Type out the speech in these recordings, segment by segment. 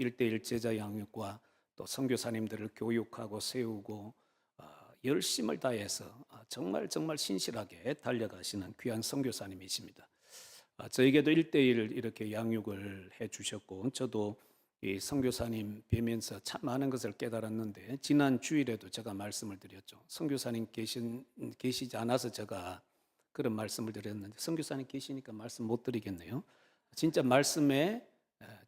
1대1 제자 양육과 또 선교사님들을 교육하고 세우고 열심을 다해서 정말 신실하게 달려가시는 귀한 선교사님이십니다. 저에게도 1대1 이렇게 양육을 해 주셨고 저도 이 선교사님 뵈면서 참 많은 것을 깨달았는데 지난 주일에도 제가 말씀을 드렸죠. 선교사님 계시지 않아서 제가 그런 말씀을 드렸는데 선교사님 계시니까 말씀 못 드리겠네요. 진짜 말씀에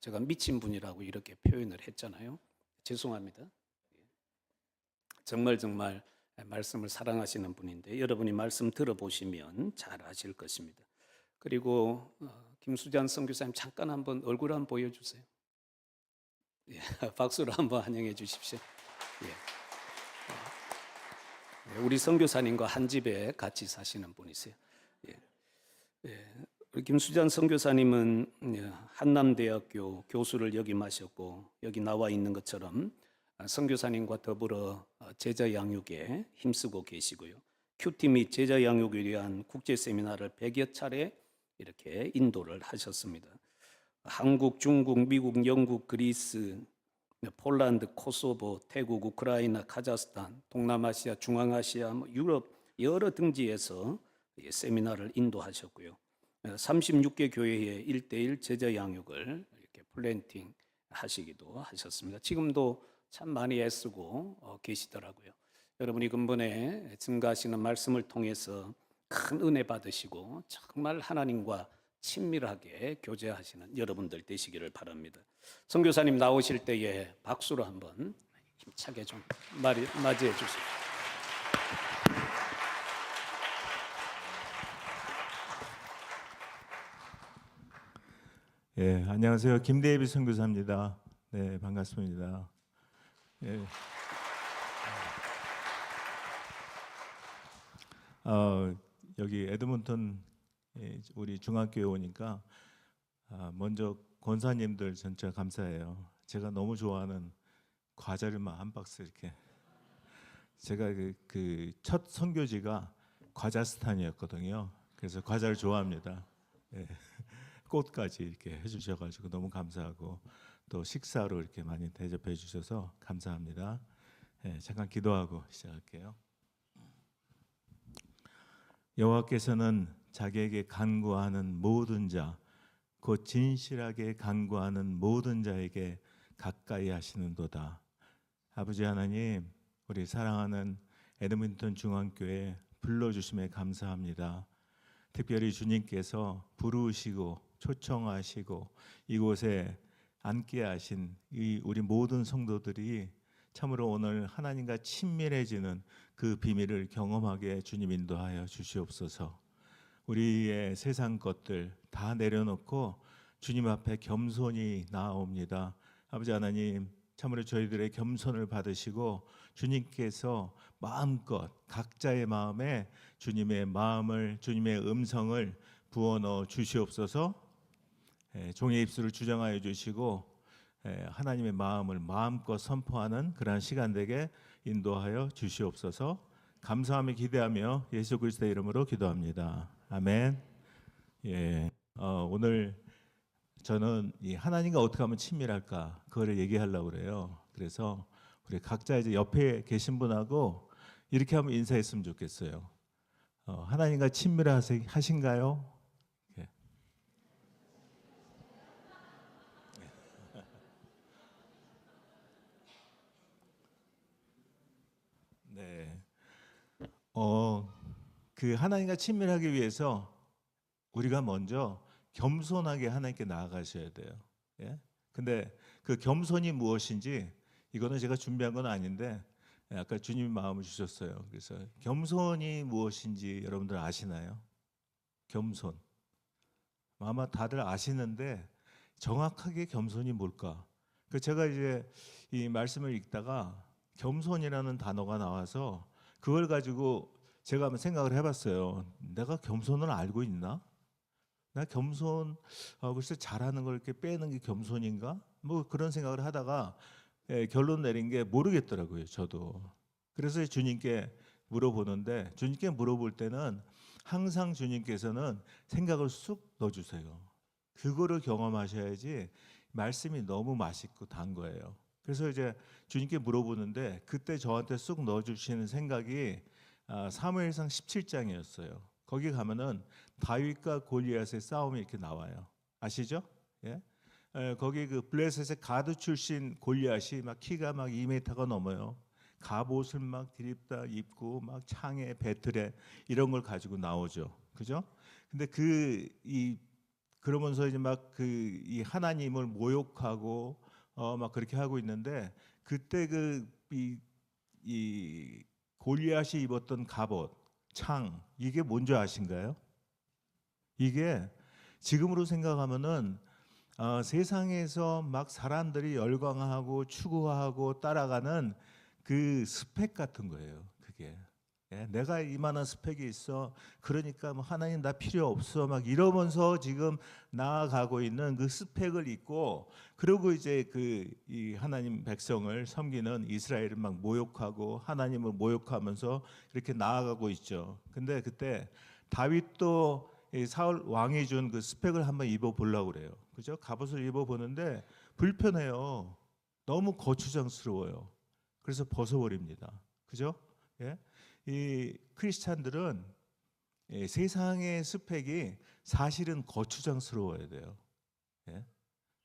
제가 미친 분이라고 이렇게 표현을 했잖아요. 죄송합니다. 정말 말씀을 사랑하시는 분인데 여러분이 말씀 들어보시면 잘 아실 것입니다. 그리고 김수잔 선교사님 잠깐 한번 얼굴 한번 보여주세요. 예, 박수로 한번 환영해 주십시오. 예. 우리 선교사님과 한 집에 같이 사시는 분이세요. 예. 예. 우리 김수잔 선교사님은 한남대학교 교수를 역임하셨고 여기 나와 있는 것처럼 선교사님과 더불어 제자 양육에 힘쓰고 계시고요. 큐티 및 제자 양육에 대한 국제 세미나를 100여 차례 이렇게 인도를 하셨습니다. 한국, 중국, 미국, 영국, 그리스, 폴란드, 코소보, 태국, 우크라이나, 카자흐스탄, 동남아시아, 중앙아시아, 유럽 여러 등지에서 세미나를 인도하셨고요. 36개 교회의 1대1 제자 양육을 이렇게 플랜팅 하시기도 하셨습니다. 지금도 참 많이 애쓰고 계시더라고요. 여러분이 근본에 증가하시는 말씀을 통해서 큰 은혜 받으시고 정말 하나님과 친밀하게 교제하시는 여러분들 되시기를 바랍니다. 선교사님 나오실 때에 박수로 한번 힘차게 좀 맞이해 주십시오. 예, 안녕하세요. 김대비 선교사입니다. 네, 반갑습니다. 예. 여기 에드먼턴 우리 중학교에 오니까 먼저 권사님들 전체 감사해요. 제가 너무 좋아하는 과자를 막 한 박스 이렇게. 제가 그 첫 선교지가 과자스탄이었거든요. 그래서 과자를 좋아합니다. 예. 꽃까지 이렇게 해주셔가지고 너무 감사하고 또 식사로 이렇게 많이 대접해 주셔서 감사합니다. 예, 잠깐 기도하고 시작할게요. 여호와께서는 자기에게 간구하는 모든 자, 곧 진실하게 간구하는 모든 자에게 가까이 하시는도다. 아버지 하나님, 우리 사랑하는 에드먼턴 중앙교회 불러주심에 감사합니다. 특별히 주님께서 부르시고 초청하시고 이곳에 앉게 하신 우리 모든 성도들이 참으로 오늘 하나님과 친밀해지는 그 비밀을 경험하게 주님 인도하여 주시옵소서. 우리의 세상 것들 다 내려놓고 주님 앞에 겸손히 나아옵니다. 아버지 하나님, 참으로 저희들의 겸손을 받으시고 주님께서 마음껏 각자의 마음에 주님의 마음을, 주님의 음성을 부어넣어 주시옵소서. 종의 입술을 주장하여 주시고 하나님의 마음을 마음껏 선포하는 그러한 시간 되게 인도하여 주시옵소서. 감사하며 기대하며 예수 그리스도의 이름으로 기도합니다. 아멘. 예, 오늘 저는 이 하나님과 어떻게 하면 친밀할까 그거를 얘기하려고 그래요. 그래서 우리 각자 이제 옆에 계신 분하고 이렇게 한번 인사했으면 좋겠어요. 하나님과 친밀하신가요? 네. 그 하나님과 친밀하기 위해서 우리가 먼저 겸손하게 하나님께 나아가셔야 돼요. 예? 근데 그 겸손이 무엇인지 이거는 제가 준비한 건 아닌데 아까 주님이 마음을 주셨어요. 그래서 겸손이 무엇인지 여러분들 아시나요? 겸손. 아마 다들 아시는데 정확하게 겸손이 뭘까? 그 제가 이제 이 말씀을 읽다가 겸손이라는 단어가 나와서 그걸 가지고 제가 한번 생각을 해봤어요. 내가 겸손을 알고 있나? 나 겸손, 글쎄 잘하는 걸 이렇게 빼는 게 겸손인가? 뭐 그런 생각을 하다가 결론 내린 게 모르겠더라고요, 저도. 그래서 주님께 물어보는데 주님께 물어볼 때는 항상 주님께서는 생각을 쑥 넣어주세요. 그거를 경험하셔야지 말씀이 너무 맛있고 단 거예요. 그래서 이제 주님께 물어보는데 그때 저한테 쑥 넣어주시는 생각이 사무엘상 17장이었어요. 거기 가면은 다윗과 골리앗의 싸움이 이렇게 나와요. 아시죠? 예? 거기 그 블레셋의 가드 출신 골리앗이 막 키가 막 2m가 넘어요. 갑옷을 막 디립다 입고 막 창에 배틀에 이런 걸 가지고 나오죠. 그죠? 근데 그러면서 이제 막 이 하나님을 모욕하고 막 그렇게 하고 있는데 그때 이 골리앗이 입었던 갑옷, 창 이게 뭔지 아신가요? 이게 지금으로 생각하면은 세상에서 막 사람들이 열광하고 추구하고 따라가는 그 스펙 같은 거예요. 그게 내가 이만한 스펙이 있어. 그러니까 뭐 하나님 나 필요 없어. 막 이러면서 지금 나아가고 있는 그 스펙을 입고 그리고 이제 이 하나님 백성을 섬기는 이스라엘을 막 모욕하고 하나님을 모욕하면서 이렇게 나아가고 있죠. 근데 그때 다윗도 이 사울 왕이 준 그 스펙을 한번 입어 보려고 그래요. 그죠? 갑옷을 입어 보는데 불편해요. 너무 거추장스러워요. 그래서 벗어버립니다. 그죠? 예? 이 크리스찬들은 세상의 스펙이 사실은 거추장스러워야 돼요. 예?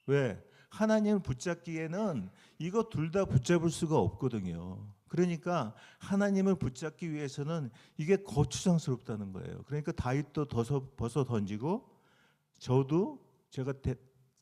왜? 하나님을 붙잡기에는 이거 둘 다 붙잡을 수가 없거든요. 그러니까 하나님을 붙잡기 위해서는 이게 거추장스럽다는 거예요. 그러니까 다윗도 벗어 던지고 제가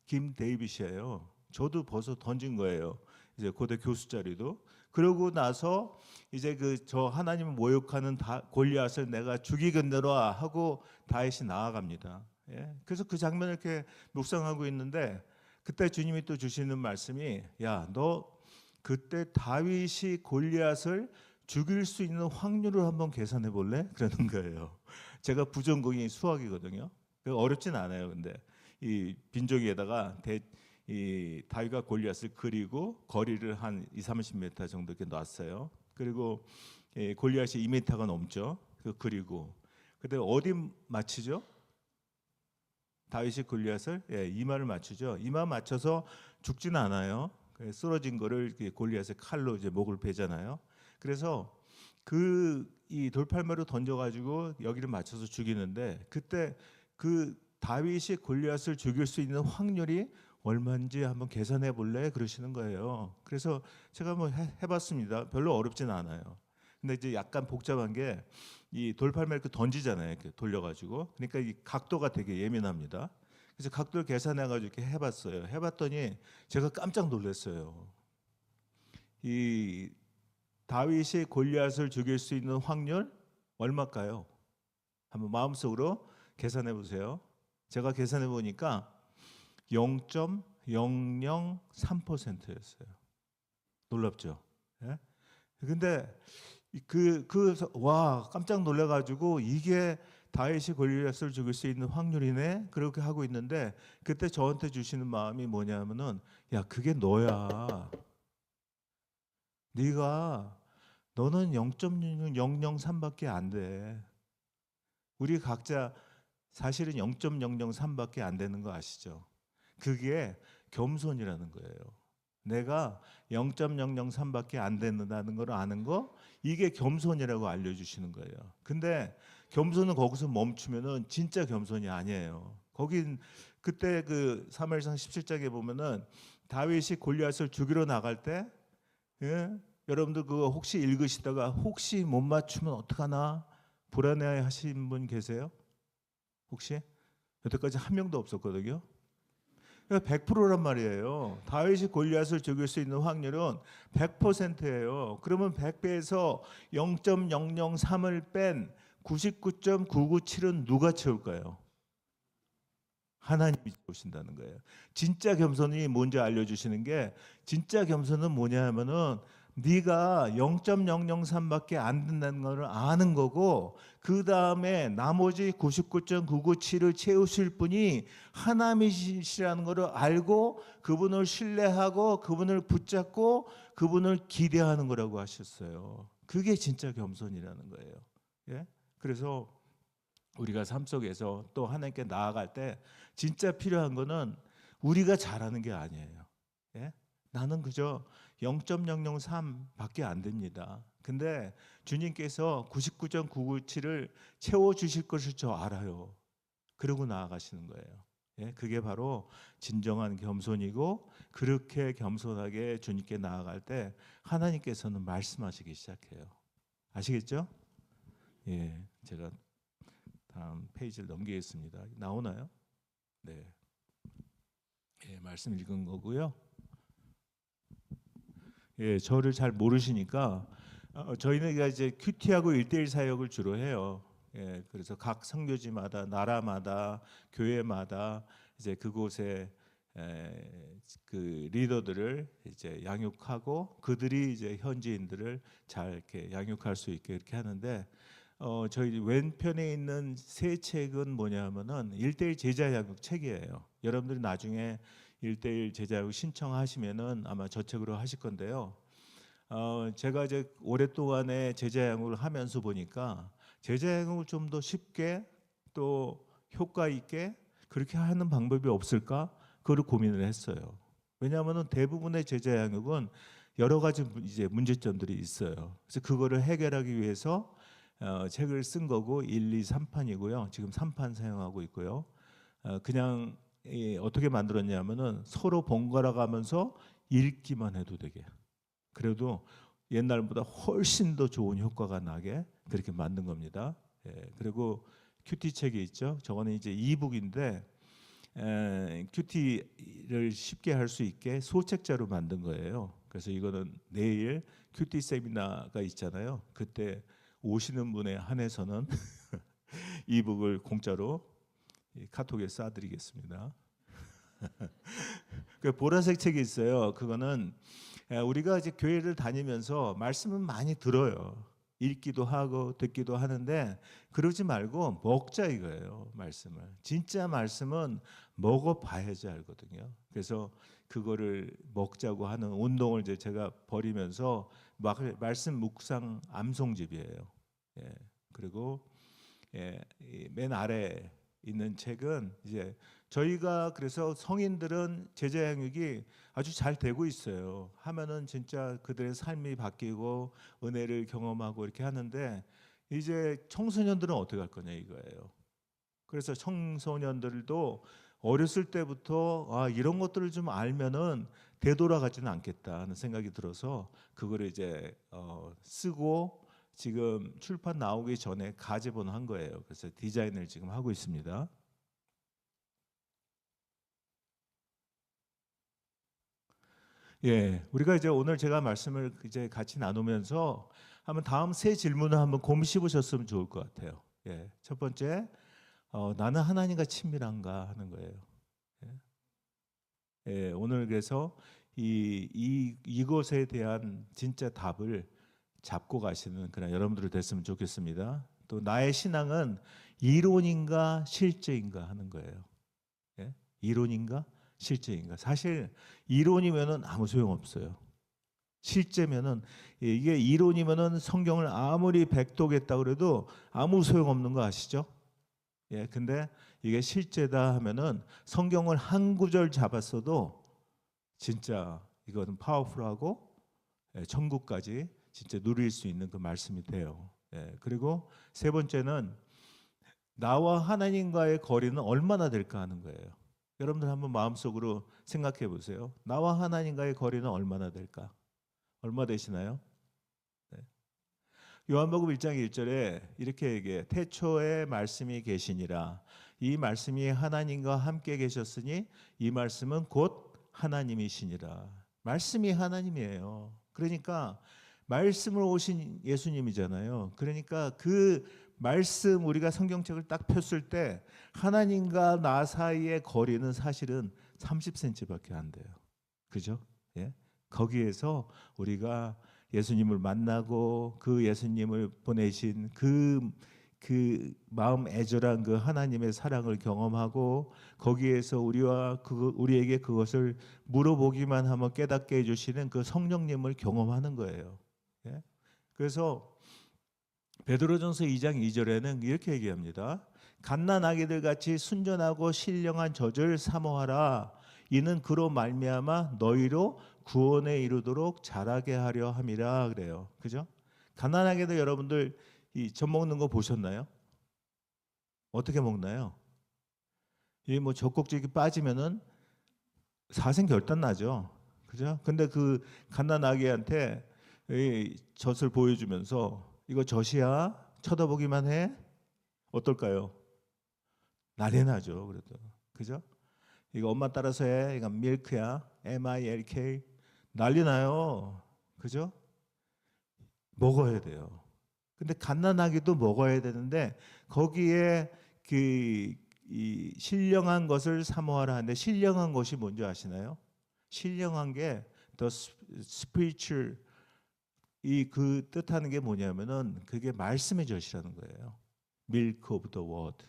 김 데이빗이에요. 저도 벗어 던진 거예요. 이제 고대 교수 자리도. 그러고 나서 이제 저 하나님을 모욕하는 골리앗을 내가 죽이겠노라 하고 다윗이 나아갑니다. 예? 그래서 그 장면을 이렇게 묵상하고 있는데 그때 주님이 또 주시는 말씀이 야, 너 그때 다윗이 골리앗을 죽일 수 있는 확률을 한번 계산해 볼래? 그러는 거예요. 제가 부전공이 수학이거든요. 어렵진 않아요. 근데 이 빈종이에다가 이 다윗과 골리앗을 그리고 거리를 한 2-30m 정도 이렇게 놨어요. 그리고 골리앗이 2m가 넘죠. 그리고 그때 어디 맞추죠? 다윗이 골리앗을 이마를 맞추죠. 이마 맞춰서 죽지는 않아요. 쓰러진 거를 골리앗의 칼로 이제 목을 베잖아요. 그래서 이 돌팔매로 던져가지고 여기를 맞춰서 죽이는데 그때 다윗이 골리앗을 죽일 수 있는 확률이 얼마인지 한번 계산해 볼래? 그러시는 거예요. 그래서 제가 한번 해봤습니다. 별로 어렵진 않아요. 근데 이제 약간 복잡한 게 이 돌팔매를 이렇게 던지잖아요. 이렇게 돌려가지고. 그러니까 이 각도가 되게 예민합니다. 그래서 각도를 계산해가지고 이렇게 해봤어요. 해봤더니 제가 깜짝 놀랐어요. 이 다윗이 골리앗을 죽일 수 있는 확률 얼마일까요? 한번 마음속으로 계산해 보세요. 제가 계산해 보니까 0.003%였어요. 놀랍죠? 예? 근데 와 깜짝 놀래가지고 이게 다윗이 골리앗을 죽일 수 있는 확률이네 그렇게 하고 있는데 그때 저한테 주시는 마음이 뭐냐면은 야 그게 너야. 너는 0.003밖에 안 돼. 우리 각자 사실은 0.003밖에 안 되는 거 아시죠? 그게 겸손이라는 거예요. 내가 0.003밖에 안 된다는 걸 아는 거 이게 겸손이라고 알려주시는 거예요. 근데 겸손은 거기서 멈추면은 진짜 겸손이 아니에요. 거긴 그때 사무엘상 17장에 보면은 다윗이 골리앗을 죽이러 나갈 때 여러분들 그거 혹시 읽으시다가 혹시 못 맞추면 어떡하나 불안해 하신 분 계세요? 혹시? 여태까지 한 명도 없었거든요. 100%란 말이에요. 다윗이 골리앗을 죽일 수 있는 확률은 100%예요. 그러면 100배에서 0.003을 뺀 99.997은 누가 채울까요? 하나님이 채우신다는 거예요. 진짜 겸손이 뭔지 알려주시는 게 진짜 겸손은 뭐냐 하면은 네가 0.003밖에 안 된다는 것을 아는 거고 그 다음에 나머지 99.997을 채우실 분이 하나님이시라는 것을 알고 그분을 신뢰하고 그분을 붙잡고 그분을 기대하는 거라고 하셨어요. 그게 진짜 겸손이라는 거예요. 예? 그래서 우리가 삶 속에서 또 하나님께 나아갈 때 진짜 필요한 거는 우리가 잘하는 게 아니에요. 예? 나는 그저 0.003밖에 안 됩니다. 근데 주님께서 99.997을 채워주실 것을 저 알아요. 그러고 나아가시는 거예요. 예? 그게 바로 진정한 겸손이고, 그렇게 겸손하게 주님께 나아갈 때 하나님께서는 말씀하시기 시작해요. 아시겠죠? 예, 제가 다음 페이지를 넘기겠습니다. 나오나요? 네. 예, 말씀 읽은 거고요. 예, 저를 잘 모르시니까 저희는 이제 큐티하고 1대1 사역을 주로 해요. 예, 그래서 각 선교지마다, 나라마다, 교회마다 이제 그곳에 그 리더들을 이제 양육하고, 그들이 이제 현지인들을 잘 이렇게 양육할 수 있게 이렇게 하는데, 저희 왼편에 있는 새 책은 뭐냐면은 1대1 제자 양육 책이에요. 여러분들이 나중에 1대1 제자 양육 신청하시면은 아마 저 책으로 하실 건데요. 제가 이제 오랫동안의 제자 양육을 하면서 보니까 제자 양육을 좀 더 쉽게 또 효과 있게 그렇게 하는 방법이 없을까? 그걸 고민을 했어요. 왜냐하면 대부분의 제자 양육은 여러 가지 이제 문제점들이 있어요. 그래서 그거를 해결하기 위해서 책을 쓴 거고, 1, 2, 3판이고요. 지금 3판 사용하고 있고요. 그냥 어떻게 만들었냐면은 서로 번갈아 가면서 읽기만 해도 되게, 그래도 옛날보다 훨씬 더 좋은 효과가 나게 그렇게 만든 겁니다. 예, 그리고 큐티 책이 있죠. 저거는 이제 이북인데 큐티를 쉽게 할 수 있게 소책자로 만든 거예요. 그래서 이거는 내일 큐티 세미나가 있잖아요. 그때 오시는 분에 한해서는 이북을 공짜로 카톡에 쏴드리겠습니다. 그 보라색 책이 있어요. 그거는 우리가 이제 교회를 다니면서 말씀은 많이 들어요. 읽기도 하고 듣기도 하는데, 그러지 말고 먹자 이거예요. 말씀을 진짜 말씀은 먹어봐야지 알거든요. 그래서 그거를 먹자고 하는 운동을 이제 제가 벌이면서 말씀 묵상 암송집이에요. 예, 그리고 맨 아래 있는 책은 이제 저희가, 그래서 성인들은 제자 양육이 아주 잘 되고 있어요. 하면은 진짜 그들의 삶이 바뀌고 은혜를 경험하고 이렇게 하는데, 이제 청소년들은 어떻게 할 거냐 이거예요. 그래서 청소년들도 어렸을 때부터 이런 것들을 좀 알면은 되돌아가지는 않겠다 하는 생각이 들어서 그거를 이제 쓰고, 지금 출판 나오기 전에 가제본 한 거예요. 그래서 디자인을 지금 하고 있습니다. 예, 우리가 이제 오늘 제가 말씀을 이제 같이 나누면서 한번 다음 세 질문을 한번 곰씹으 보셨으면 좋을 것 같아요. 예, 첫 번째, 나는 하나님과 친밀한가 하는 거예요. 예, 예, 오늘 그래서 이것에 대한 진짜 답을 잡고 가시는 그런 여러분들이 됐으면 좋겠습니다. 또 나의 신앙은 이론인가 실제인가 하는 거예요. 예? 이론인가 실제인가. 사실 이론이면은 아무 소용 없어요. 실제면은, 이게 이론이면은 성경을 아무리 백독했다 그래도 아무 소용 없는 거 아시죠? 예, 근데 이게 실제다 하면은 성경을 한 구절 잡았어도 진짜 이거는 파워풀하고 천국까지 진짜 누릴 수 있는 그 말씀이 돼요. 예, 그리고 세 번째는 나와 하나님과의 거리는 얼마나 될까 하는 거예요. 여러분들 한번 마음속으로 생각해 보세요. 나와 하나님과의 거리는 얼마나 될까? 얼마 되시나요? 네. 요한복음 1장 1절에 이렇게 얘기해. 태초에 말씀이 계시니라. 이 말씀이 하나님과 함께 계셨으니 이 말씀은 곧 하나님이시니라. 말씀이 하나님이에요. 그러니까 말씀을 오신 예수님이잖아요. 그러니까 그 말씀, 우리가 성경책을 딱 폈을 때 하나님과 나 사이의 거리는 사실은 30cm밖에 안 돼요. 그죠? 예? 거기에서 우리가 예수님을 만나고 그 예수님을 보내신 그 마음 애절한 그 하나님의 사랑을 경험하고, 거기에서 우리에게 그것을 물어보기만 하면 깨닫게 해주시는 그 성령님을 경험하는 거예요. 예? 그래서 베드로전서 2장 2절에는 이렇게 얘기합니다. 갓난 아기들 같이 순전하고 신령한 젖을 사모하라. 이는 그로 말미암아 너희로 구원에 이르도록 자라게 하려 함이라 그래요. 그죠? 가난하게도 여러분들 이 젖 먹는 거 보셨나요? 어떻게 먹나요? 이 뭐 젖꼭지기 빠지면은 사생결단 나죠. 그죠? 근데 그 갓난아기한테 이 젖을 보여주면서 이거 젖이야? 쳐다보기만 해? 어떨까요? 난리 나죠. 그래도. 그죠? 이거 엄마 따라서 해. 이거 밀크야. MILK. 난리 나요. 그죠? 먹어야 돼요. 근데 갓난아기도 먹어야 되는데 거기에 이 신령한 것을 사모하라 하는데 신령한 것이 뭔지 아시나요? 신령한 게 the spiritual 이 그 뜻하는 게 뭐냐면은 그게 말씀의 젖이라는 거예요. Milk of the word.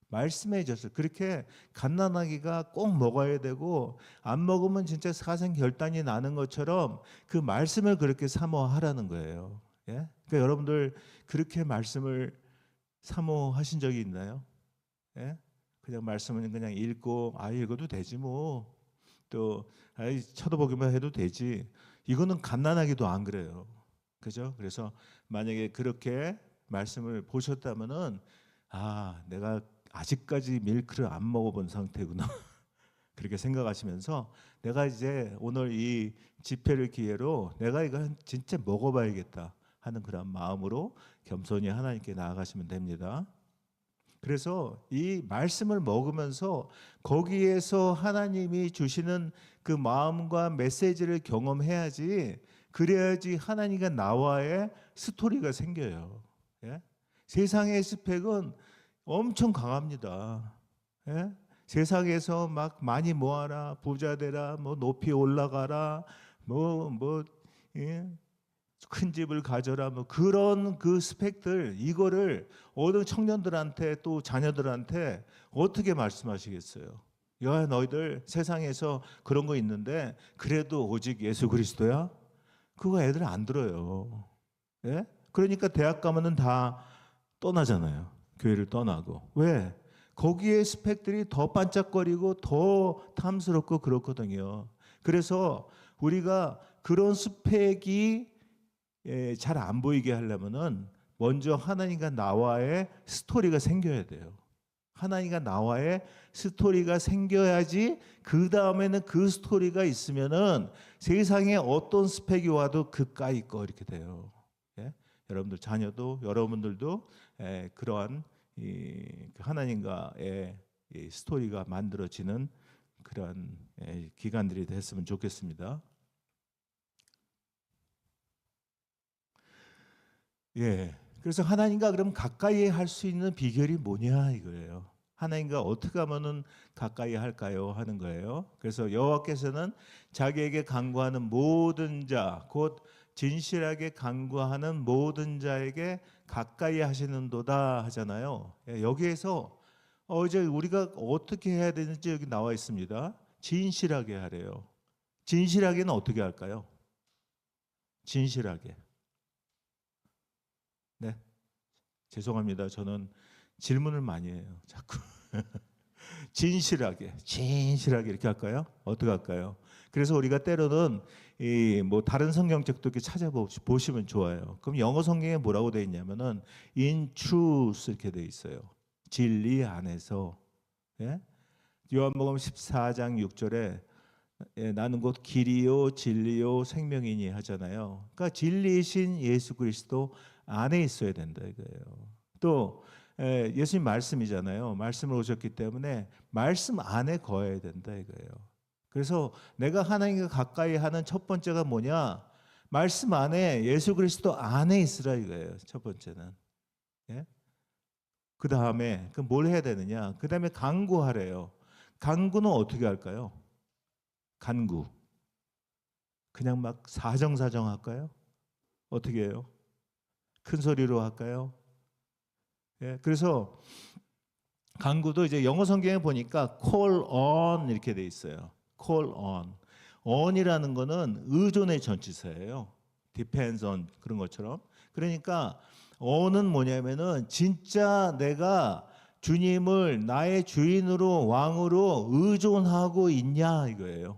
말씀의 젖을 그렇게 갓난아기가 꼭 먹어야 되고 안 먹으면 진짜 사생결단이 나는 것처럼 그 말씀을 그렇게 사모하라는 거예요. 예? 그러니까 여러분들 그렇게 말씀을 사모하신 적이 있나요? 예? 그냥 말씀은 그냥 읽고 읽어도 되지 뭐. 또 쳐다보기만 해도 되지. 이거는 갓난아기도 안 그래요. 그죠? 그래서 만약에 그렇게 말씀을 보셨다면은 내가 아직까지 밀크를 안 먹어본 상태구나. 그렇게 생각하시면서 내가 이제 오늘 이 집회를 기회로 내가 이걸 진짜 먹어봐야겠다 하는 그런 마음으로 겸손히 하나님께 나아가시면 됩니다. 그래서 이 말씀을 먹으면서 거기에서 하나님이 주시는 그 마음과 메시지를 경험해야지 그래야지 하나님과 나와의 스토리가 생겨요. 예? 세상의 스펙은 엄청 강합니다. 예? 세상에서 막 많이 모아라, 부자 되라, 뭐 높이 올라가라, 예? 큰 집을 가져라, 뭐 그런 그 스펙들 이거를 어느 청년들한테 또 자녀들한테 어떻게 말씀하시겠어요? 야, 너희들 세상에서 그런 거 있는데 그래도 오직 예수 그리스도야? 그거 애들 안 들어요. 예? 그러니까 대학 가면은 다 떠나잖아요. 교회를 떠나고. 왜? 거기에 스펙들이 더 반짝거리고 더 탐스럽고 그렇거든요. 그래서 우리가 그런 스펙이 잘 안 보이게 하려면은 먼저 하나님과 나와의 스토리가 생겨야 돼요. 하나님과 나와의 스토리가 생겨야지 그 다음에는 그 스토리가 있으면은 세상에 어떤 스펙이 와도 그까이 거 이렇게 돼요. 예? 여러분들 자녀도 여러분들도 그러한 하나님과의 스토리가 만들어지는 그러한 기간들이 됐으면 좋겠습니다. 예. 그래서 하나님과 그럼 가까이 할 수 있는 비결이 뭐냐 이거예요. 하나님과 어떻게 하면은 가까이 할까요 하는 거예요. 그래서 여호와께서는 자기에게 간구하는 모든 자, 곧 진실하게 간구하는 모든 자에게 가까이 하시는도다 하잖아요. 예, 여기에서 이제 우리가 어떻게 해야 되는지 여기 나와 있습니다. 진실하게 하래요. 진실하게는 어떻게 할까요? 진실하게. 네. 죄송합니다. 저는 질문을 많이 해요. 자꾸. 진실하게 이렇게 할까요? 어떻게 할까요? 그래서 우리가 때로는 뭐 다른 성경책도 이렇게 찾아보시면 좋아요. 그럼 영어 성경에 뭐라고 되어 있냐면은 in truth 이렇게 되어 있어요. 진리 안에서. 예? 요한복음 14장 6절에 나는 곧 길이요 진리요 생명이니 하잖아요. 그러니까 진리이신 예수 그리스도 안에 있어야 된다 이거예요. 또 예수님 말씀이잖아요. 말씀을 오셨기 때문에 말씀 안에 거해야 된다 이거예요. 그래서 내가 하나님과 가까이 하는 첫 번째가 뭐냐? 말씀 안에 예수 그리스도 안에 있으라 이거예요. 첫 번째는. 예? 그 다음에 뭘 해야 되느냐? 그 다음에 간구하래요. 간구는 어떻게 할까요? 간구. 그냥 막 사정사정 할까요? 어떻게 해요? 큰 소리로 할까요? 예, 그래서 간구도 이제 영어 성경에 보니까 call on 이렇게 돼 있어요. call on. on이라는 거는 의존의 전치사예요. depends on 그런 것처럼. 그러니까 on은 뭐냐면은 진짜 내가 주님을 나의 주인으로 왕으로 의존하고 있냐 이거예요.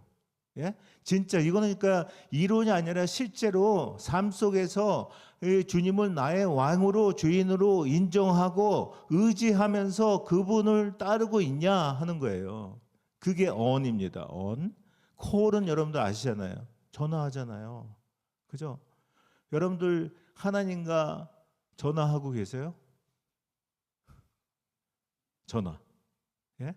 예? 진짜 이거는 그러니까 이론이 아니라 실제로 삶 속에서 이 주님을 나의 왕으로 주인으로 인정하고 의지하면서 그분을 따르고 있냐 하는 거예요. 그게 on입니다. on. call은 여러분들 아시잖아요. 전화하잖아요. 그죠? 여러분들 하나님과 전화하고 계세요? 전화. 예?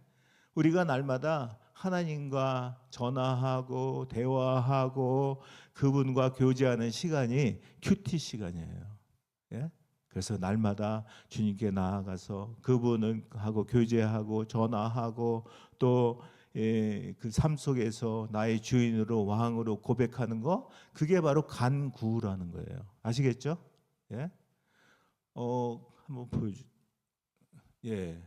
우리가 날마다 하나님과 전화하고 대화하고 그분과 교제하는 시간이 큐티 시간이에요. 예? 그래서 날마다 주님께 나아가서 그분을 하고 교제하고 전화하고 또 그 삶 속에서 나의 주인으로 왕으로 고백하는 거, 그게 바로 간구라는 거예요. 아시겠죠? 예? 한번 보여주. 예.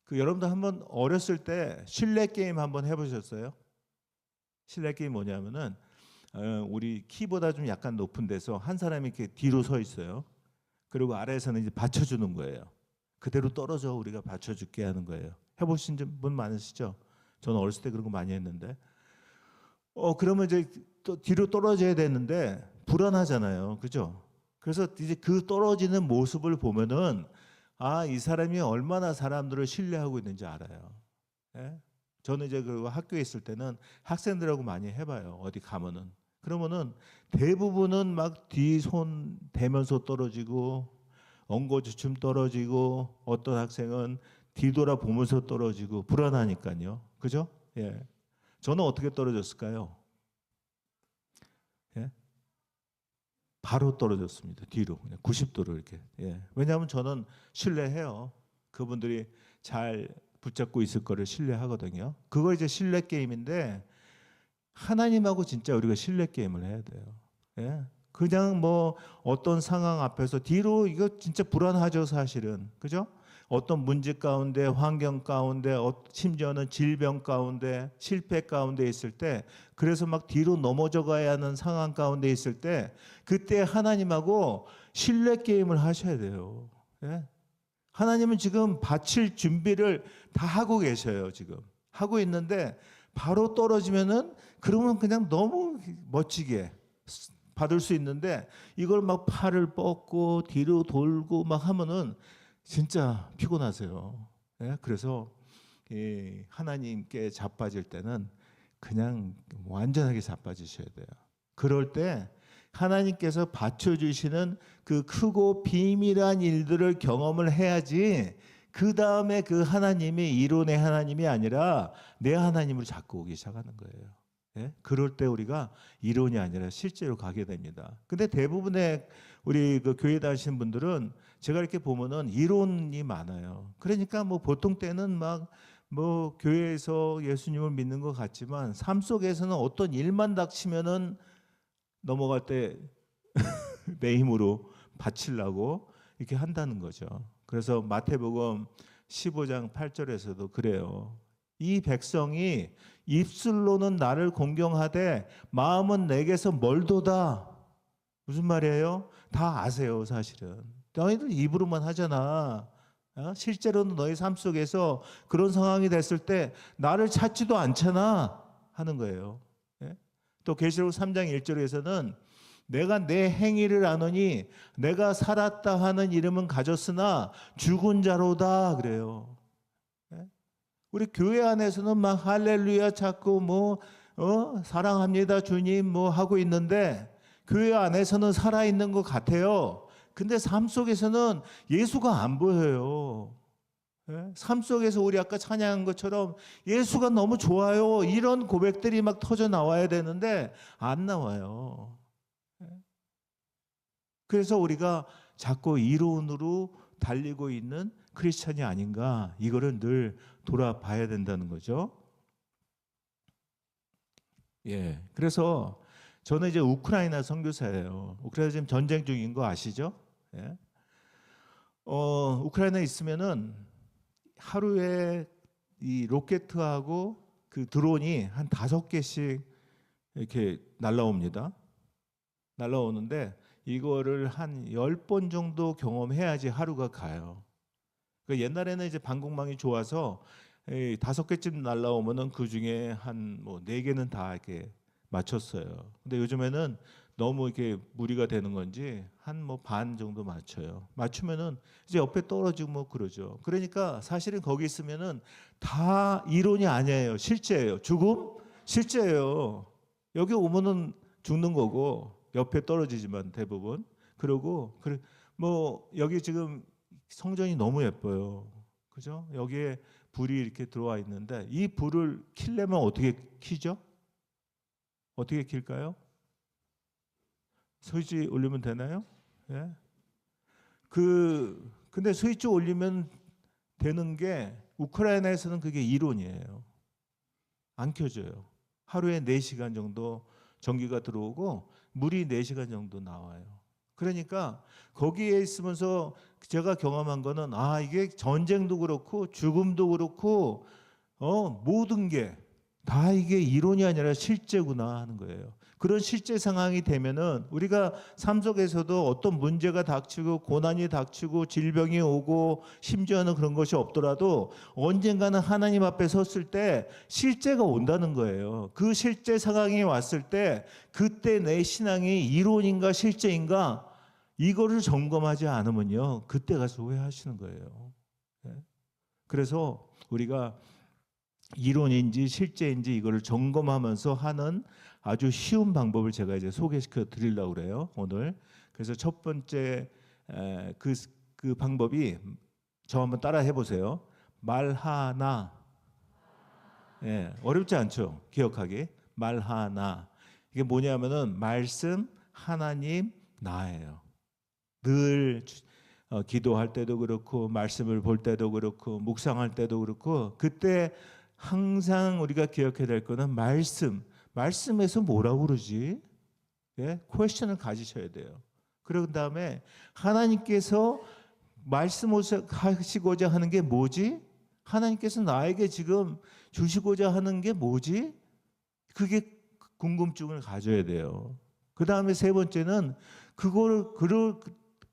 그 여러분들 한번 어렸을 때 실내 게임 한번 해보셨어요? 실내 게임 뭐냐면은 우리 키보다 좀 약간 높은 데서 한 사람이 이렇게 뒤로 서 있어요. 그리고 아래에서는 이제 받쳐주는 거예요. 그대로 떨어져 우리가 받쳐줄게 하는 거예요. 해보신 분 많으시죠? 저는 어렸을 때 그런 거 많이 했는데. 그러면 이제 또 뒤로 떨어져야 되는데 불안하잖아요, 그죠? 그래서 이제 그 떨어지는 모습을 보면은 이 사람이 얼마나 사람들을 신뢰하고 있는지 알아요. 예? 저는 이제 그 학교에 있을 때는 학생들하고 많이 해봐요. 어디 가면은. 그러면은 대부분은 막 뒤 손 대면서 떨어지고 엉거주춤 떨어지고 어떤 학생은 뒤돌아보면서 떨어지고 불안하니까요. 그죠? 예. 저는 어떻게 떨어졌을까요? 예? 바로 떨어졌습니다. 뒤로 그냥 90도로 이렇게. 예. 왜냐하면 저는 신뢰해요. 그분들이 잘 붙잡고 있을 거를 신뢰하거든요. 그거 이제 신뢰 게임인데 하나님하고 진짜 우리가 신뢰 게임을 해야 돼요. 예. 그냥 뭐 어떤 상황 앞에서 뒤로 이거 진짜 불안하죠, 사실은. 그죠? 어떤 문제 가운데, 환경 가운데, 심지어는 질병 가운데, 실패 가운데 있을 때, 그래서 막 뒤로 넘어져 가야 하는 상황 가운데 있을 때, 그때 하나님하고 신뢰 게임을 하셔야 돼요. 예? 하나님은 지금 바칠 준비를 다 하고 계셔요, 지금. 하고 있는데, 바로 떨어지면은, 그러면 그냥 너무 멋지게 받을 수 있는데, 이걸 막 팔을 뻗고, 뒤로 돌고 막 하면은, 진짜 피곤하세요. 예? 그래서 하나님께 자빠질 때는 그냥 완전하게 자빠지셔야 돼요. 그럴 때 하나님께서 받쳐주시는 그 크고 비밀한 일들을 경험을 해야지 그 다음에 그 하나님이 이론의 하나님이 아니라 내 하나님으로 자꾸 오기 시작하는 거예요. 예? 그럴 때 우리가 이론이 아니라 실제로 가게 됩니다. 근데 대부분의 우리 그 교회 다니시는 분들은 제가 이렇게 보면은 이론이 많아요. 그러니까 뭐 보통 때는 막 뭐 교회에서 예수님을 믿는 것 같지만 삶 속에서는 어떤 일만 닥치면은 넘어갈 때 내 힘으로 바치려고 이렇게 한다는 거죠. 그래서 마태복음 15장 8절에서도 그래요. 이 백성이 입술로는 나를 공경하되 마음은 내게서 멀도다. 무슨 말이에요? 다 아세요, 사실은. 너희들 입으로만 하잖아. 실제로는 너희 삶 속에서 그런 상황이 됐을 때 나를 찾지도 않잖아 하는 거예요. 예? 또 계시록 3장 1절에서는 내가 내 행위를 아노니 내가 살았다 하는 이름은 가졌으나 죽은 자로다 그래요. 예? 우리 교회 안에서는 막 할렐루야 찾고 뭐 사랑합니다 주님 뭐 하고 있는데 교회 안에서는 살아있는 것 같아요. 근데 삶 속에서는 예수가 안 보여요. 예? 삶 속에서 우리 아까 찬양한 것처럼 예수가 너무 좋아요. 이런 고백들이 막 터져 나와야 되는데 안 나와요. 예? 그래서 우리가 자꾸 이론으로 달리고 있는 크리스찬이 아닌가, 이거를 늘 돌아봐야 된다는 거죠. 예. 그래서 저는 이제 우크라이나 선교사예요. 우크라이나 지금 전쟁 중인 거 아시죠? 예. 우크라이나에 있으면은 하루에 이 로켓하고 그 드론이 한 5개씩 이렇게 날라옵니다. 날라오는데 이거를 한 10번 정도 경험해야지 하루가 가요. 그 옛날에는 이제 방공망이 좋아서 5개쯤 날라오면은 그 중에 한 뭐 4개는 다 이렇게 맞췄어요. 근데 요즘에는 너무 이렇게 무리가 되는 건지 한 뭐 반 정도 맞춰요. 맞추면은 이제 옆에 떨어지고 뭐 그러죠. 그러니까 사실은 거기 있으면은 다 이론이 아니에요. 실제예요. 죽음? 실제예요. 여기 오면은 죽는 거고 옆에 떨어지지만 대부분. 그러고 뭐 여기 지금 성전이 너무 예뻐요. 그죠? 여기에 불이 이렇게 들어와 있는데 이 불을 켜려면 어떻게 켜죠? 어떻게 킬까요? 스위치 올리면 되나요? 예. 근데 스위치 올리면 되는 게 우크라이나에서는 그게 이론이에요. 안 켜져요. 하루에 4시간 정도 전기가 들어오고 물이 4시간 정도 나와요. 그러니까 거기에 있으면서 제가 경험한 거는 이게 전쟁도 그렇고 죽음도 그렇고 모든 게 다 이게 이론이 아니라 실제구나 하는 거예요. 그런 실제 상황이 되면은 우리가 삶 속에서도 어떤 문제가 닥치고 고난이 닥치고 질병이 오고 심지어는 그런 것이 없더라도 언젠가는 하나님 앞에 섰을 때 실제가 온다는 거예요. 그 실제 상황이 왔을 때 그때 내 신앙이 이론인가 실제인가 이거를 점검하지 않으면요. 그때 가서 후회하시는 거예요. 그래서 우리가 이론인지 실제인지 이거를 점검하면서 하는 아주 쉬운 방법을 제가 이제 소개시켜 드리려고 그래요, 오늘. 그래서 첫 번째 그 방법이 저 한번 따라 해 보세요. 말 하나. 예, 어렵지 않죠? 기억하기. 말 하나. 이게 뭐냐면은 말씀, 하나님, 나예요. 늘 기도할 때도 그렇고 말씀을 볼 때도 그렇고 묵상할 때도 그렇고 그때 항상 우리가 기억해야 될 거는 말씀에서 뭐라고 그러지? 예? 퀘스천을 가지셔야 돼요. 그런 다음에 하나님께서 말씀하시고자 하는 게 뭐지? 하나님께서 나에게 지금 주시고자 하는 게 뭐지? 그게 궁금증을 가져야 돼요. 그 다음에 세 번째는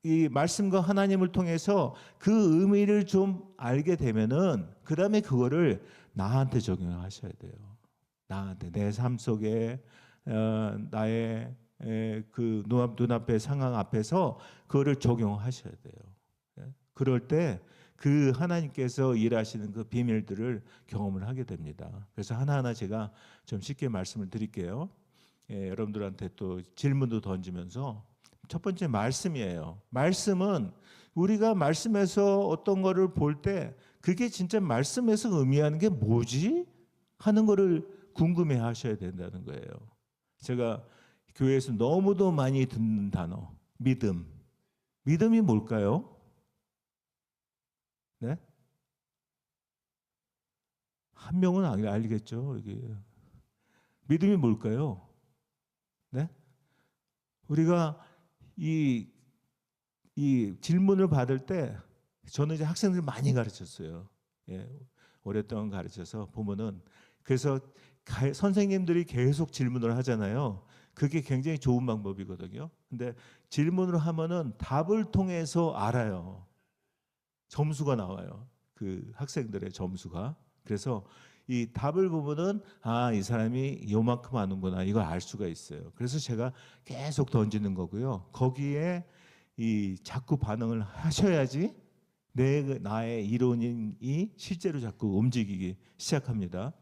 이 말씀과 하나님을 통해서 그 의미를 좀 알게 되면은 그 다음에 그거를 나한테 적용하셔야 돼요. 나한테 내 삶 속에 나의 그 눈앞의 상황 앞에서 그거를 적용하셔야 돼요. 그럴 때 그 하나님께서 일하시는 그 비밀들을 경험을 하게 됩니다. 그래서 하나하나 제가 좀 쉽게 말씀을 드릴게요. 여러분들한테 또 질문도 던지면서 첫 번째 말씀이에요. 말씀은 우리가 말씀에서 어떤 거를 볼 때 그게 진짜 말씀에서 의미하는 게 뭐지? 하는 거를 궁금해 하셔야 된다는 거예요. 제가 교회에서 너무도 많이 듣는 단어, 믿음. 믿음이 뭘까요? 네? 한 명은 알겠죠. 이게. 믿음이 뭘까요? 네? 우리가 이 질문을 받을 때 저는 이제 학생들 많이 가르쳤어요. 예, 오랫동안 가르쳐서 보면은 그래서 선생님들이 계속 질문을 하잖아요. 그게 굉장히 좋은 방법이거든요. 근데 질문을 하면은 답을 통해서 알아요. 점수가 나와요. 그 학생들의 점수가. 그래서 이 답을 보면은 이 사람이 요만큼 아는구나 이걸 알 수가 있어요. 그래서 제가 계속 던지는 거고요. 거기에 이 자꾸 반응을 하셔야지 나의 이론이 실제로 자꾸 움직이기 시작합니다.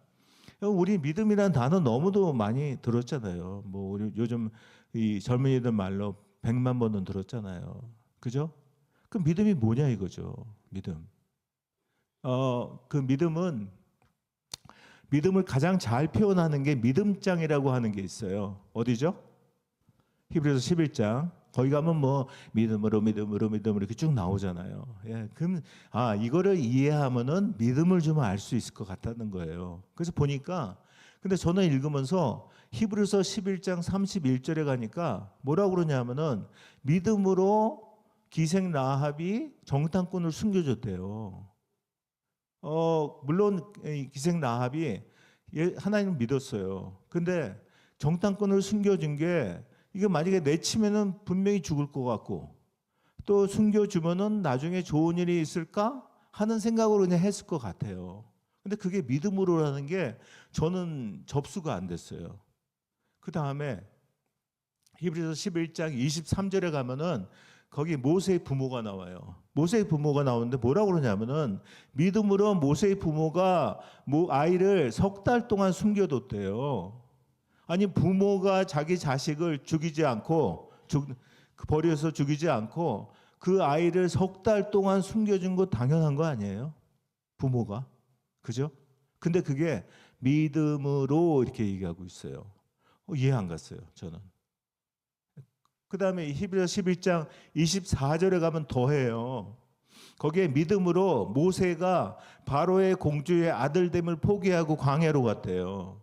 우리 믿음이라는 단어 너무도 많이 들었잖아요. 뭐 우리 요즘 이 젊은이들 말로 100만 번은 들었잖아요. 그죠? 그 믿음이 뭐냐 이거죠. 믿음. 그 믿음을 가장 잘 표현하는 게 믿음장이라고 하는 게 있어요. 어디죠? 히브리서 11장. 거기 가면 뭐 믿음으로 이렇게 쭉 나오잖아요. 예, 그럼 이거를 이해하면은 믿음을 좀 알 수 있을 것 같다는 거예요. 그래서 보니까 근데 저는 읽으면서 히브리서 11장 31절에 가니까 뭐라고 그러냐면은 믿음으로 기생 라합이 정탐꾼을 숨겨줬대요. 물론 기생 라합이 하나님을 믿었어요. 근데 정탐꾼을 숨겨준 게 이게 만약에 내치면은 분명히 죽을 것 같고 또 숨겨주면은 나중에 좋은 일이 있을까 하는 생각으로 그냥 했을 것 같아요. 근데 그게 믿음으로라는 게 저는 접수가 안 됐어요. 그 다음에 히브리서 11장 23절에 가면은 거기 모세의 부모가 나와요. 모세의 부모가 나오는데 뭐라고 그러냐면은 믿음으로 모세의 부모가 아이를 3달 동안 숨겨뒀대요. 아니 부모가 자기 자식을 죽이지 않고 버려서 죽이지 않고 그 아이를 3달 동안 숨겨준 거 당연한 거 아니에요? 부모가. 그죠? 근데 그게 믿음으로 이렇게 얘기하고 있어요. 이해 안 갔어요, 저는. 그 다음에 히브리서 11장 24절에 가면 더해요. 거기에 믿음으로 모세가 바로의 공주의 아들됨을 포기하고 광야로 갔대요.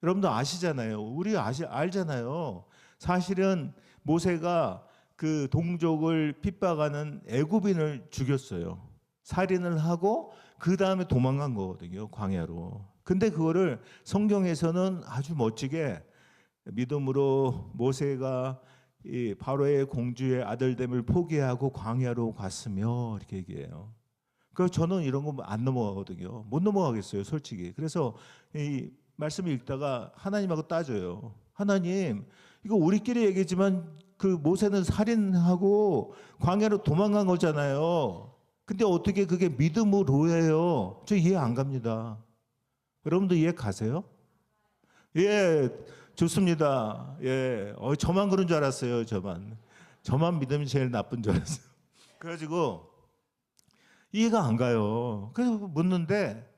여러분도 아시잖아요. 우리 알잖아요. 사실은 모세가 그 동족을 핍박하는 애굽인을 죽였어요. 살인을 하고 그 다음에 도망간 거거든요. 광야로. 근데 그거를 성경에서는 아주 멋지게 믿음으로 모세가 이 바로의 공주의 아들됨을 포기하고 광야로 갔으며 이렇게 얘기해요. 그래서 저는 이런 거 안 넘어가거든요. 못 넘어가겠어요, 솔직히. 그래서 이 말씀을 읽다가 하나님하고 따져요. 하나님, 이거 우리끼리 얘기지만 그 모세는 살인하고 광야로 도망간 거잖아요. 근데 어떻게 그게 믿음으로예요? 저 이해 안 갑니다. 여러분도 이해 가세요? 예, 좋습니다. 예, 저만 그런 줄 알았어요. 저만 믿음이 제일 나쁜 줄 알았어요. 그래가지고 이해가 안 가요. 그래서 묻는데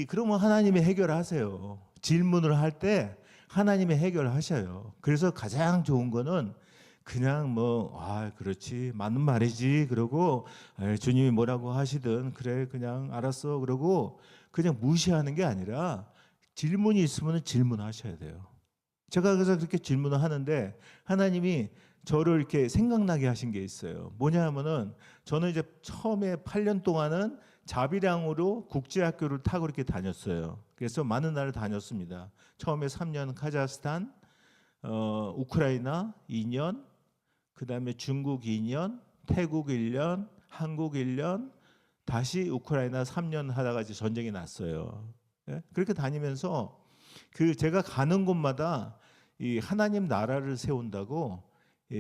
그러면 하나님이 해결하세요. 질문을 할 때 하나님이 해결하셔요. 그래서 가장 좋은 거는 그냥 그렇지, 맞는 말이지. 그러고 주님이 뭐라고 하시든 그래, 그냥 알았어. 그러고 그냥 무시하는 게 아니라 질문이 있으면 질문하셔야 돼요. 제가 그래서 그렇게 질문을 하는데 하나님이 저를 이렇게 생각나게 하신 게 있어요. 뭐냐 하면은 저는 이제 처음에 8년 동안은 자비량으로 국제학교를 타고 이렇게 다녔어요. 그래서 많은 나라를 다녔습니다. 처음에 3년 카자흐스탄, 우크라이나 2년, 그 다음에 중국 2년, 태국 1년, 한국 1년, 다시 우크라이나 3년 하다가 이제 전쟁이 났어요. 예? 그렇게 다니면서 제가 가는 곳마다 이 하나님 나라를 세운다고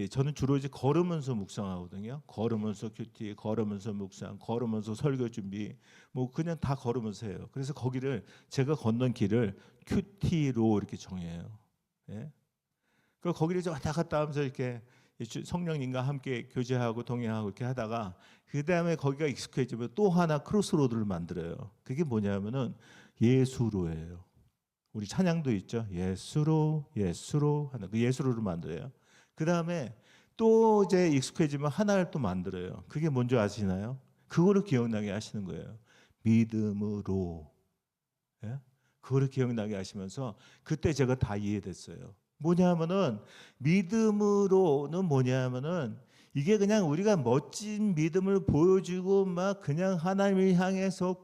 저는 주로 이제 걸으면서 묵상하거든요. 걸으면서 큐티, 걸으면서 묵상, 걸으면서 설교 준비, 그냥 다 걸으면서 해요. 그래서 제가 걷는 길을 큐티로 이렇게 정해요. 예? 그 거기를 왔다 갔다 하면서 이렇게 성령님과 함께 교제하고 동행하고 이렇게 하다가 그 다음에 거기가 익숙해지면 또 하나 크로스로드를 만들어요. 그게 뭐냐면은 예수로예요. 우리 찬양도 있죠. 예수로 하는 그 예수로를 만들어요. 그 다음에 또 이제 익숙해지면 하나를 또 만들어요. 그게 뭔지 아시나요? 그거를 기억나게 하시는 거예요. 믿음으로. 예? 그거를 기억나게 하시면서 그때 제가 다 이해됐어요. 뭐냐면은 믿음으로는 뭐냐면은 이게 그냥 우리가 멋진 믿음을 보여주고 막 그냥 하나님을 향해서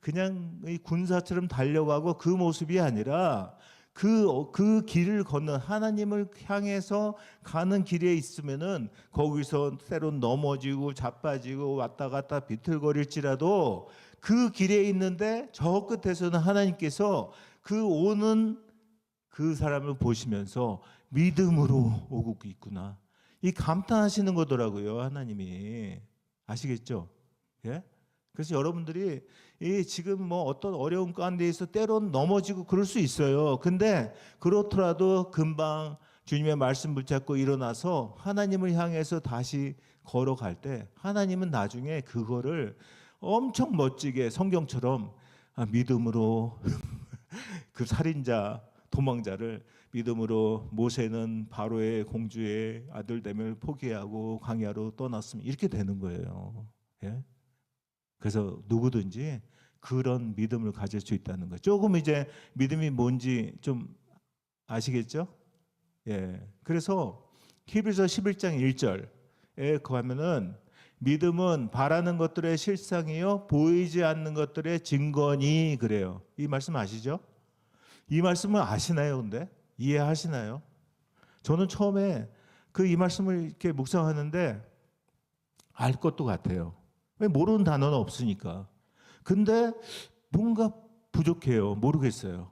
그냥 군사처럼 달려가고 그 모습이 아니라 그 길을 걷는 하나님을 향해서 가는 길에 있으면은 거기서 때론 넘어지고 자빠지고 왔다 갔다 비틀거릴지라도 그 길에 있는데 저 끝에서는 하나님께서 오는 그 사람을 보시면서 믿음으로 오고 있구나. 이 감탄하시는 거더라고요, 하나님이. 아시겠죠? 예? 그래서 여러분들이 지금 어떤 어려운 가운데에서 때론 넘어지고 그럴 수 있어요. 근데 그렇더라도 금방 주님의 말씀 붙잡고 일어나서 하나님을 향해서 다시 걸어갈 때 하나님은 나중에 그거를 엄청 멋지게 성경처럼 믿음으로 그 살인자 도망자를 믿음으로 모세는 바로의 공주의 아들됨을 포기하고 광야로 떠났으면 이렇게 되는 거예요. 예? 그래서 누구든지 그런 믿음을 가질 수 있다는 거예요. 조금 이제 믿음이 뭔지 좀 아시겠죠? 예. 그래서 히브리서 11장 1절에 가면은 믿음은 바라는 것들의 실상이요 보이지 않는 것들의 증거니 그래요. 이 말씀 아시죠? 이 말씀을 아시나요? 근데 이해하시나요? 저는 처음에 이 말씀을 이렇게 묵상하는데 알 것도 같아요. 왜 모르는 단어는 없으니까. 근데 뭔가 부족해요. 모르겠어요.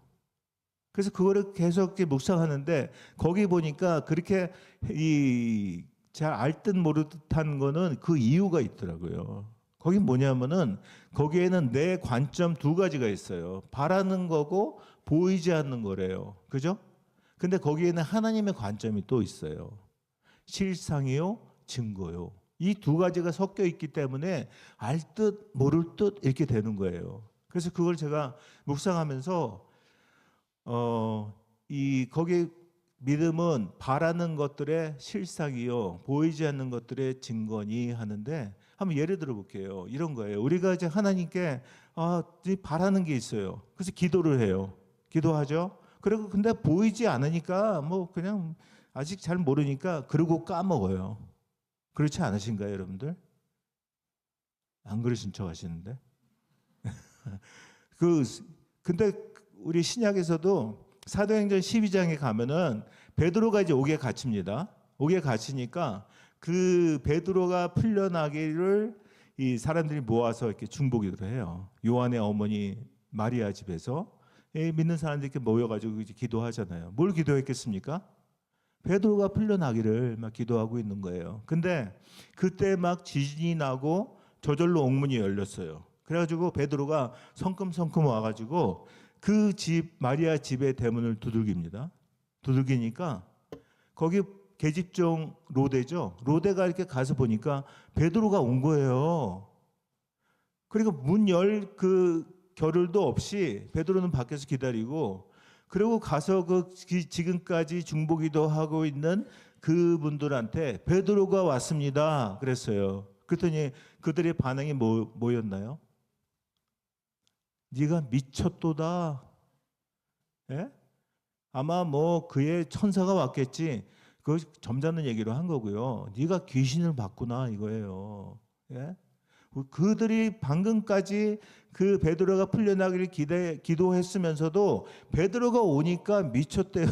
그래서 그거를 계속 이렇게 묵상하는데 거기 보니까 그렇게 이 잘 알 듯 모를 듯한 거는 그 이유가 있더라고요. 거긴 뭐냐면은 거기에는 내 관점 두 가지가 있어요. 바라는 거고 보이지 않는 거래요. 그죠? 근데 거기에는 하나님의 관점이 또 있어요. 실상이요, 증거요. 이 두 가지가 섞여 있기 때문에 알 듯 모를 듯 이렇게 되는 거예요. 그래서 그걸 제가 묵상하면서 이 거기 믿음은 바라는 것들의 실상이요 보이지 않는 것들의 증거니 하는데 한번 예를 들어 볼게요. 이런 거예요. 우리가 이제 하나님께 바라는 게 있어요. 그래서 기도를 해요. 기도하죠. 그리고 근데 보이지 않으니까 뭐 그냥 아직 잘 모르니까 그러고 까먹어요. 그렇지 않으신가요, 여러분들? 안 그러신 척 하시는데. 근데 우리 신약에서도 사도행전 12장에 가면은 베드로가 이제 옥에 갇힙니다. 옥에 갇히니까 그 베드로가 풀려나기를 이 사람들이 모아서 이렇게 중보기도를 해요. 요한의 어머니 마리아 집에서 믿는 사람들이 이렇게 모여가지고 이제 기도하잖아요. 뭘 기도했겠습니까? 베드로가 풀려나기를 막 기도하고 있는 거예요. 근데 그때 막 지진이 나고 저절로 옥문이 열렸어요. 그래가지고 베드로가 성큼성큼 와가지고 그 집 마리아 집의 대문을 두들깁니다. 두들기니까 거기 계집종 로데죠. 로데가 이렇게 가서 보니까 베드로가 온 거예요. 그리고 문 열 그 겨를도 없이 베드로는 밖에서 기다리고 그리고 가서 그 지금까지 중보기도 하고 있는 그분들한테 베드로가 왔습니다. 그랬어요. 그랬더니 그들의 반응이 뭐였나요? 네가 미쳤도다. 예? 아마 뭐 그의 천사가 왔겠지. 그 점잖은 얘기로 한 거고요. 네가 귀신을 봤구나 이거예요. 예? 그들이 방금까지 그 베드로가 풀려나기를 기도했으면서도 베드로가 오니까 미쳤대요.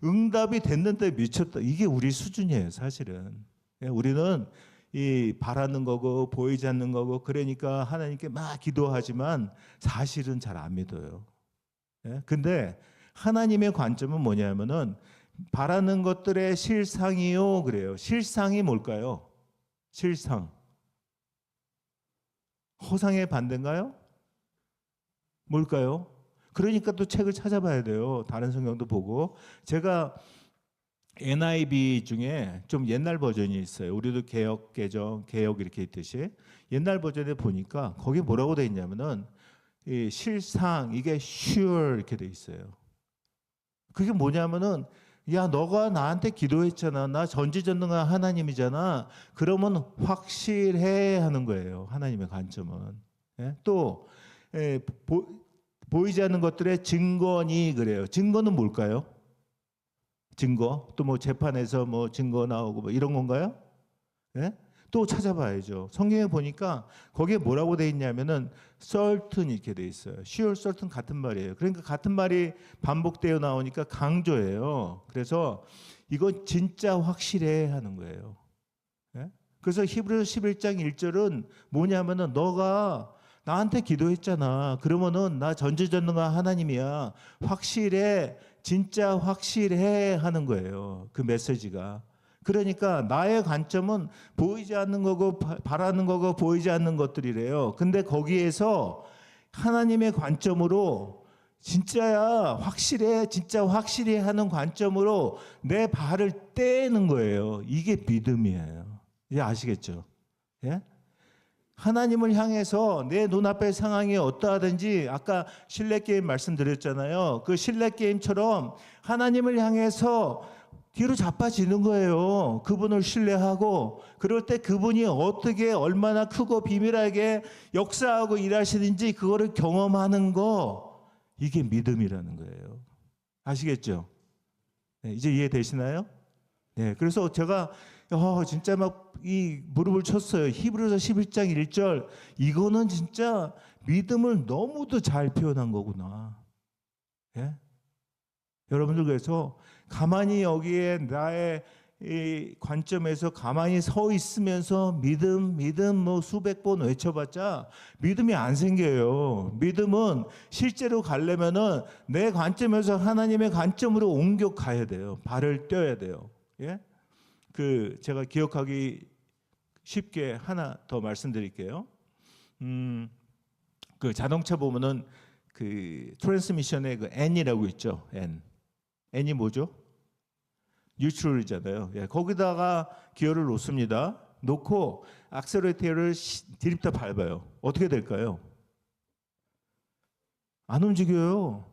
응답이 됐는데 미쳤다. 이게 우리 수준이에요, 사실은. 예? 우리는 이 바라는 거고 보이지 않는 거고 그러니까 하나님께 막 기도하지만 사실은 잘 안 믿어요. 예? 근데 하나님의 관점은 뭐냐면은 바라는 것들의 실상이요 그래요. 실상이 뭘까요? 실상. 허상의 반대인가요? 뭘까요? 그러니까 또 책을 찾아봐야 돼요. 다른 성경도 보고. 제가 NIV 중에 좀 옛날 버전이 있어요. 우리도 개역, 개정, 개역 이렇게 있듯이 옛날 버전에 보니까 거기 뭐라고 돼 있냐면은 이 실상 이게 sure 이렇게 돼 있어요. 그게 뭐냐면은 야 너가 나한테 기도했잖아. 나 전지전능한 하나님이잖아. 그러면 확실해 하는 거예요. 하나님의 관점은. 예? 또 보이지 않는 것들의 증거니 그래요. 증거는 뭘까요? 증거 또 뭐 재판에서 뭐 증거 나오고 뭐 이런 건가요? 예? 또 찾아봐야죠. 성경에 보니까 거기에 뭐라고 돼 있냐면은 certain 이렇게 돼 있어요. sure, certain 같은 말이에요. 그러니까 같은 말이 반복되어 나오니까 강조예요. 그래서 이건 진짜 확실해 하는 거예요. 예? 그래서 히브리서 11장 1절은 뭐냐면은 너가 나한테 기도했잖아. 그러면은 나 전지전능한 하나님이야. 확실해. 진짜 확실해 하는 거예요. 그 메시지가. 그러니까 나의 관점은 보이지 않는 거고 바라는 거고 보이지 않는 것들이래요. 근데 거기에서 하나님의 관점으로 진짜야 확실해 진짜 확실히 하는 관점으로 내 발을 떼는 거예요. 이게 믿음이에요. 이제 아시겠죠? 예? 하나님을 향해서 내 눈앞의 상황이 어떠하든지 아까 실내게임 말씀드렸잖아요. 그 실내게임처럼 하나님을 향해서 뒤로 자빠지는 거예요. 그분을 신뢰하고 그럴 때 그분이 어떻게 얼마나 크고 비밀하게 역사하고 일하시는지 그거를 경험하는 거 이게 믿음이라는 거예요. 아시겠죠? 네, 이제 이해되시나요? 네, 그래서 제가 진짜 막 이 무릎을 쳤어요. 히브리서 11장 1절 이거는 진짜 믿음을 너무도 잘 표현한 거구나. 예? 여러분들 그래서 가만히 여기에 나의 이 관점에서 가만히 서 있으면서 믿음 뭐 수백 번 외쳐봤자 믿음이 안 생겨요. 믿음은 실제로 가려면은 내 관점에서 하나님의 관점으로 옮겨 가야 돼요. 발을 떼야 돼요. 예? 그 제가 기억하기 쉽게 하나 더 말씀드릴게요. 그 자동차 보면은 그 트랜스미션에 그 N이라고 있죠. N이 뭐죠? 뉴트럴이잖아요. 예, 거기다가 기어를 놓습니다. 놓고 악셀레이터를 디립다 밟아요. 어떻게 될까요? 안 움직여요.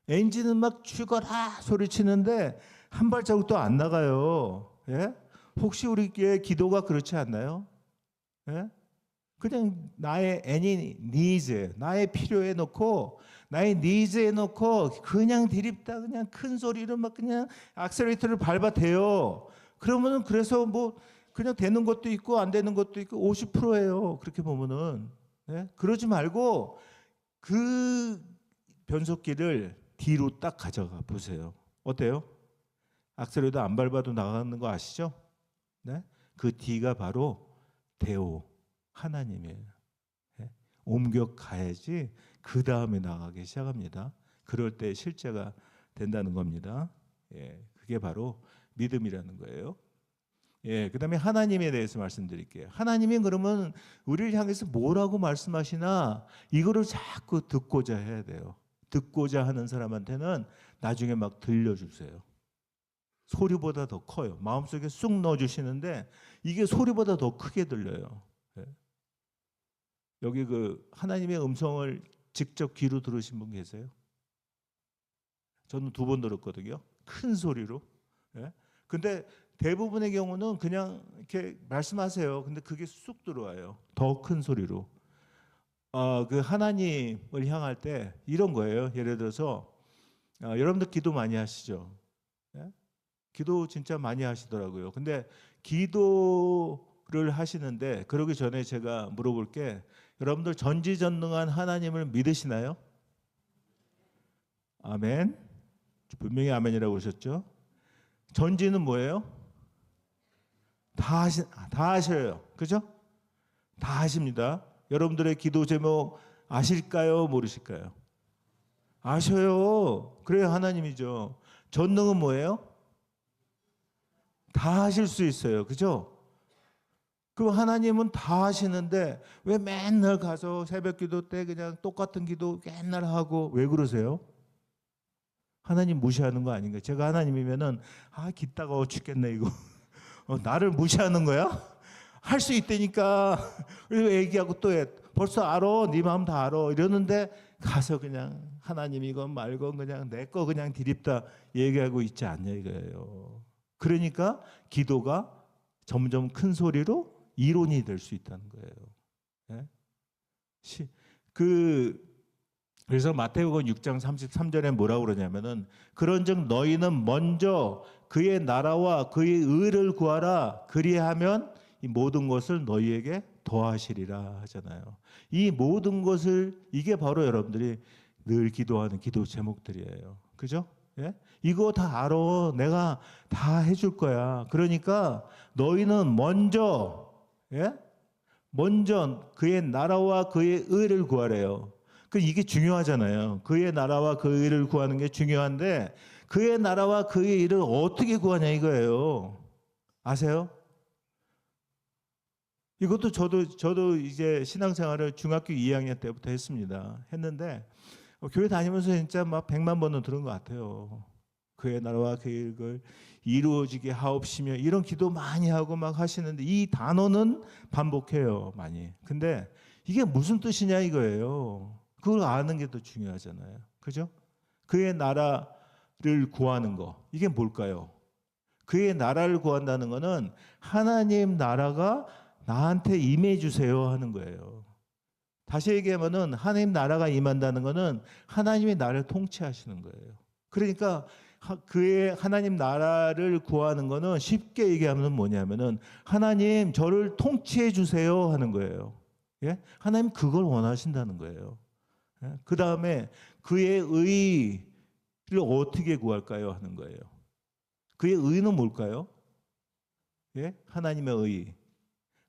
엔진은 막 죽어라 소리치는데 한 발자국도 안 나가요. 예? 혹시 우리의 기도가 그렇지 않나요? 예? 그냥 나의 any needs, 나의 필요에 놓고 나의 니즈에 놓고 그냥 디립다 그냥 큰 소리로 막 그냥 악셀레이터를 밟아대요. 그러면은 그래서 뭐 그냥 되는 것도 있고 안 되는 것도 있고 50%예요. 그렇게 보면은 네? 그러지 말고 그 변속기를 뒤로 딱 가져가 보세요. 어때요? 악셀레이터 안 밟아도 나가는 거 아시죠? 네? 그 뒤가 바로 대오 하나님이에요. 네? 옮겨 가야지. 그 다음에 나가기 시작합니다. 그럴 때 실제가 된다는 겁니다. 예, 그게 바로 믿음이라는 거예요. 예, 그다음에 하나님에 대해서 말씀드릴게요. 하나님이 그러면 우리를 향해서 뭐라고 말씀하시나 이거를 자꾸 듣고자 해야 돼요. 듣고자 하는 사람한테는 나중에 막 들려주세요. 소리보다 더 커요. 마음속에 쑥 넣어주시는데 이게 소리보다 더 크게 들려요. 예. 여기 그 하나님의 음성을 직접 귀로 들으신 분 계세요? 저는 2번 들었거든요. 큰 소리로. 예? 근데 대부분의 경우는 그냥 이렇게 말씀하세요. 근데 그게 쑥 들어와요. 더 큰 소리로. 그 하나님을 향할 때 이런 거예요. 예를 들어서 여러분들 기도 많이 하시죠? 예? 기도 진짜 많이 하시더라고요. 근데 기도를 하시는데 그러기 전에 제가 물어볼 게 여러분들 전지전능한 하나님을 믿으시나요? 아멘. 분명히 아멘이라고 하셨죠? 전지는 뭐예요? 다 하셔요. 그죠? 다 하십니다. 여러분들의 기도 제목 아실까요? 모르실까요? 아셔요. 그래야 하나님이죠. 전능은 뭐예요? 다 하실 수 있어요. 그죠? 그 하나님은 다 하시는데 왜 맨날 가서 새벽 기도 때 그냥 똑같은 기도 맨날 하고 왜 그러세요? 하나님 무시하는 거 아닌가요? 제가 하나님이면은 기따가워 죽겠네 이거. 나를 무시하는 거야? 할 수 있다니까. 그리고 얘기하고 또 해. 벌써 알아. 네 마음 다 알아. 이러는데 가서 그냥 하나님이건 말건 그냥 내 거 그냥 디립다 얘기하고 있지 않냐 이거예요. 그러니까 기도가 점점 큰 소리로 이론이 될 수 있다는 거예요. 예? 그래서 마태복음 6장 33절에 뭐라고 그러냐면은 그런즉 너희는 먼저 그의 나라와 그의 의를 구하라 그리하면 이 모든 것을 너희에게 더하시리라 하잖아요. 이 모든 것을 이게 바로 여러분들이 늘 기도하는 기도 제목들이에요. 그죠? 예? 이거 다 알아. 내가 다 해줄 거야. 그러니까 너희는 먼저 먼저 그의 나라와 그의 의를 구하래요. 이게 중요하잖아요. 그의 나라와 그의 의를 구하는 게 중요한데 그의 나라와 그의 의를 어떻게 구하냐 이거예요. 아세요? 이것도 저도 이제 신앙생활을 중학교 2학년 때부터 했는데 교회 다니면서 진짜 막 100만 번은 들은 것 같아요. 그의 나라와 그의 의를 이루어지게 하옵시며 이런 기도 많이 하고 막 하시는데 이 단어는 반복해요 많이. 근데 이게 무슨 뜻이냐 이거예요. 그걸 아는 게 더 중요하잖아요. 그죠? 그의 나라를 구하는 거 이게 뭘까요? 그의 나라를 구한다는 거는 하나님 나라가 나한테 임해 주세요 하는 거예요. 다시 얘기하면은 하나님 나라가 임한다는 거는 하나님이 나를 통치하시는 거예요. 그러니까 그의 하나님 나라를 구하는 거는 쉽게 얘기하면 뭐냐면은 하나님 저를 통치해 주세요 하는 거예요. 예? 하나님 그걸 원하신다는 거예요. 예? 그 다음에 그의 의를 어떻게 구할까요 하는 거예요. 그의 의는 뭘까요? 예? 하나님의 의.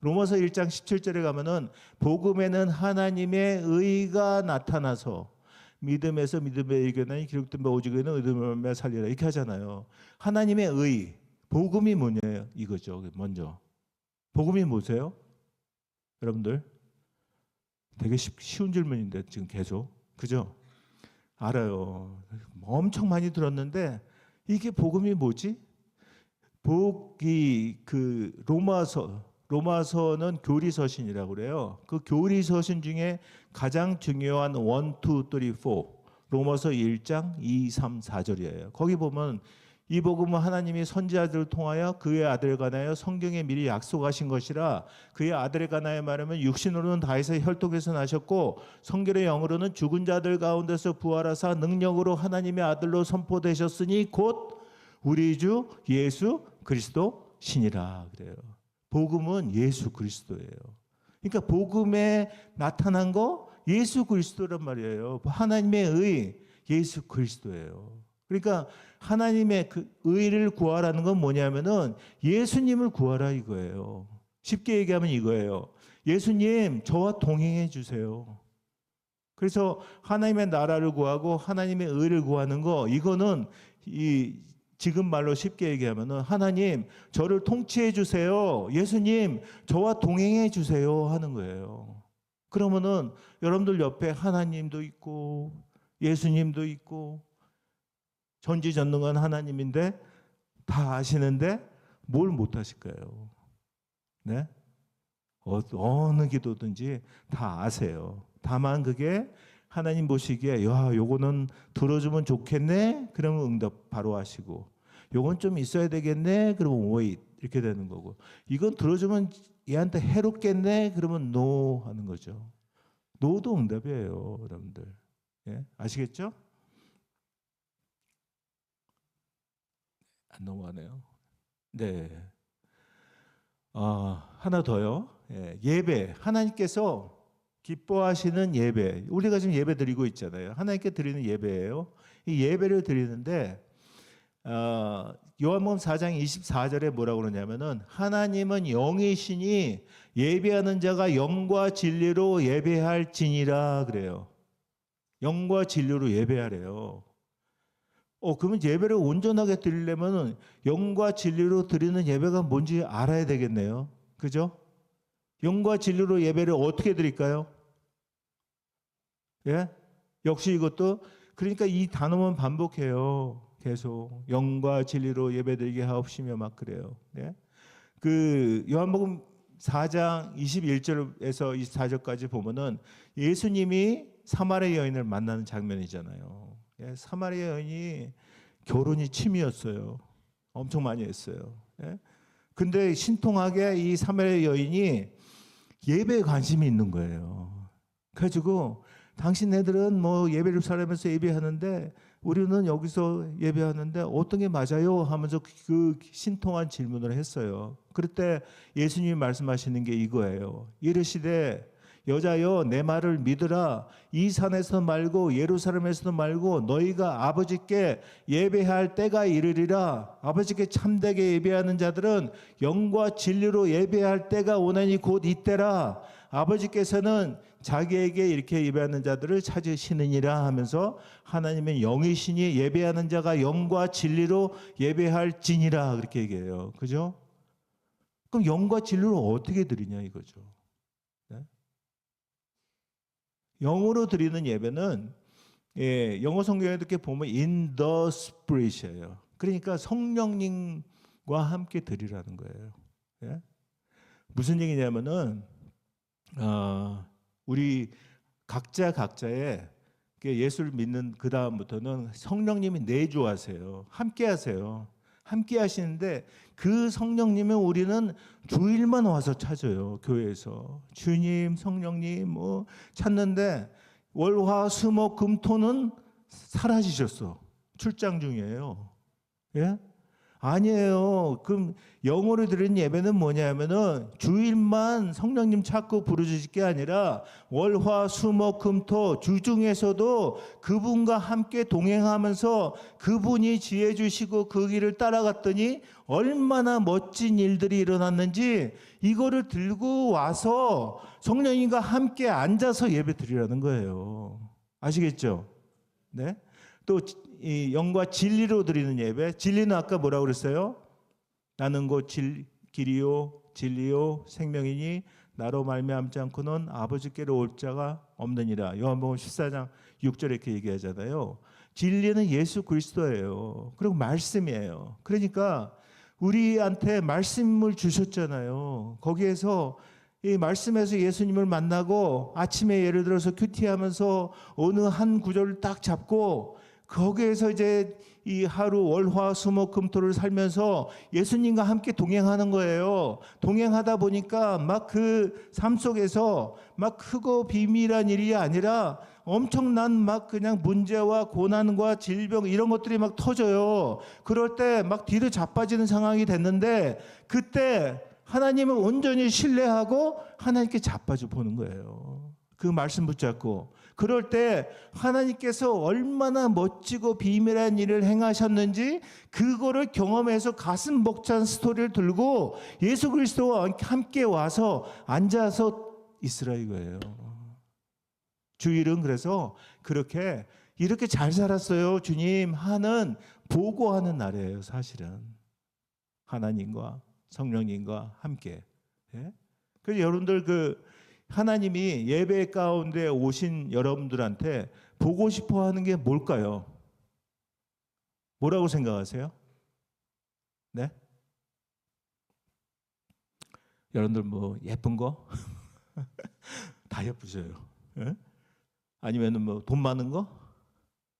로마서 1장 17절에 가면은 복음에는 하나님의 의가 나타나서 믿음에서 믿음에 이르나니 기록된 바 오직 의는 의로 살리라 이렇게 하잖아요. 하나님의 의, 복음이 뭐냐요? 이거죠. 먼저 복음이 뭐세요? 여러분들 되게 쉬운 질문인데 지금 계속 그죠? 알아요. 엄청 많이 들었는데 이게 복음이 뭐지? 복이 그 로마서는 교리서신이라고 그래요. 그 교리서신 중에 가장 중요한 1, 2, 3, 4 로마서 1장 2, 3, 4절이에요. 거기 보면 이 복음은 하나님이 선지자들을 통하여 그의 아들에 관하여 성경에 미리 약속하신 것이라 그의 아들에 관하여 말하면 육신으로는 다윗의 혈통에서 나셨고 성결의 영으로는 죽은 자들 가운데서 부활하사 능력으로 하나님의 아들로 선포되셨으니 곧 우리 주 예수 그리스도 신이라 그래요. 복음은 예수 그리스도예요. 그러니까 복음에 나타난 거 예수 그리스도란 말이에요. 하나님의 의 예수 그리스도예요. 그러니까 하나님의 그 의를 구하라는 건 뭐냐면은 예수님을 구하라 이거예요. 쉽게 얘기하면 이거예요. 예수님 저와 동행해 주세요. 그래서 하나님의 나라를 구하고 하나님의 의를 구하는 거 이거는 이 지금 말로 쉽게 얘기하면은 하나님 저를 통치해 주세요. 예수님 저와 동행해 주세요 하는 거예요. 그러면은 여러분들 옆에 하나님도 있고 예수님도 있고 전지전능한 하나님인데 다 아시는데 뭘 못 하실까요? 네? 어느 기도든지 다 아세요. 다만 그게 하나님 보시기에 야, 요거는 들어주면 좋겠네. 그러면 응답 바로 하시고 요건 좀 있어야 되겠네. 그러면 wait 이렇게 되는 거고 이건 들어주면 얘한테 해롭겠네. 그러면 no 하는 거죠. no도 응답이에요, 여러분들. 예? 아시겠죠? 안 넘어가네요. 네. 하나 더요. 예, 예배. 하나님께서 기뻐하시는 예배. 우리가 지금 예배 드리고 있잖아요. 하나님께 드리는 예배예요. 이 예배를 드리는데 요한복음 4장 24절에 뭐라고 그러냐면은 하나님은 영이시니 예배하는 자가 영과 진리로 예배할지니라 그래요. 영과 진리로 예배하래요. 그러면 예배를 온전하게 드리려면 영과 진리로 드리는 예배가 뭔지 알아야 되겠네요. 그죠? 영과 진리로 예배를 어떻게 드릴까요? 예? 역시 이것도 그러니까 이 단어만 반복해요. 계속 영과 진리로 예배드리게 하옵시며 막 그래요. 예? 그 요한복음 4장 21절에서 24절까지 보면은 예수님이 사마리아 여인을 만나는 장면이잖아요. 예, 사마리아 여인이 결혼이 취미였어요. 엄청 많이 했어요. 예? 근데 신통하게 이 사마리아 여인이 예배에 관심이 있는 거예요. 그래가지고 당신네들은 뭐 예배를 살면서 예배하는데 우리는 여기서 예배하는데 어떤 게 맞아요? 하면서 그 신통한 질문을 했어요. 그럴 때 예수님이 말씀하시는 게 이거예요. 이르시되 여자여 내 말을 믿으라. 이 산에서 말고 예루살렘에서도 말고 너희가 아버지께 예배할 때가 이르리라. 아버지께 참되게 예배하는 자들은 영과 진리로 예배할 때가 오나니 곧 이때라. 아버지께서는 자기에게 이렇게 예배하는 자들을 찾으시느니라 하면서 하나님은 영이시니 예배하는 자가 영과 진리로 예배할지니라 그렇게 얘기해요. 그죠? 그럼 영과 진리로 어떻게 드리냐 이거죠. 네? 영으로 드리는 예배는 영어 성경에 이렇게 보면 in the spirit이에요. 그러니까 성령님과 함께 드리라는 거예요. 예? 무슨 얘기냐면은 우리 각자의 예수를 믿는 그 다음부터는 성령님이 내주하세요. 함께 하세요. 함께 하시는데 그 성령님은 우리는 주일만 와서 찾아요. 교회에서 주님 성령님 뭐 찾는데 월화수목금토는 사라지셨어. 출장 중이에요. 예? 아니에요. 그럼 영어로 드리는 예배는 뭐냐면은 주일만 성령님 찾고 부르짖을 게 아니라 월화 수목 금토 주중에서도 그분과 함께 동행하면서 그분이 지혜 주시고 그 길을 따라갔더니 얼마나 멋진 일들이 일어났는지 이거를 들고 와서 성령님과 함께 앉아서 예배 드리라는 거예요. 아시겠죠? 네? 또 이 영과 진리로 드리는 예배. 진리는 아까 뭐라고 그랬어요? 나는 곧 길이요 진리요 생명이니 나로 말미암지 않고는 아버지께로 올 자가 없느니라. 요한복음 14장 6절에 이렇게 얘기하잖아요. 진리는 예수 그리스도예요. 그리고 말씀이에요. 그러니까 우리한테 말씀을 주셨잖아요. 거기에서 이 말씀에서 예수님을 만나고 아침에 예를 들어서 큐티하면서 어느 한 구절을 딱 잡고 거기에서 이제 이 하루 월화 수목 금토를 살면서 예수님과 함께 동행하는 거예요. 동행하다 보니까 막 그 삶 속에서 막 크고 비밀한 일이 아니라 엄청난 막 그냥 문제와 고난과 질병 이런 것들이 막 터져요. 그럴 때 막 뒤로 자빠지는 상황이 됐는데 그때 하나님을 온전히 신뢰하고 하나님께 자빠져 보는 거예요. 그 말씀 붙잡고 그럴 때 하나님께서 얼마나 멋지고 비밀한 일을 행하셨는지 그거를 경험해서 가슴 벅찬 스토리를 들고 예수 그리스도와 함께 와서 앉아서 있으라 이거예요. 주일은 그래서 이렇게 잘 살았어요 주님 하는 보고하는 날이에요. 사실은 하나님과 성령님과 함께. 예? 그래서 여러분들 하나님이 예배 가운데 오신 여러분들한테 보고 싶어 하는 게 뭘까요? 뭐라고 생각하세요? 네? 여러분들 뭐 예쁜 거? 다 예쁘셔요. 예? 아니면 뭐 돈 많은 거?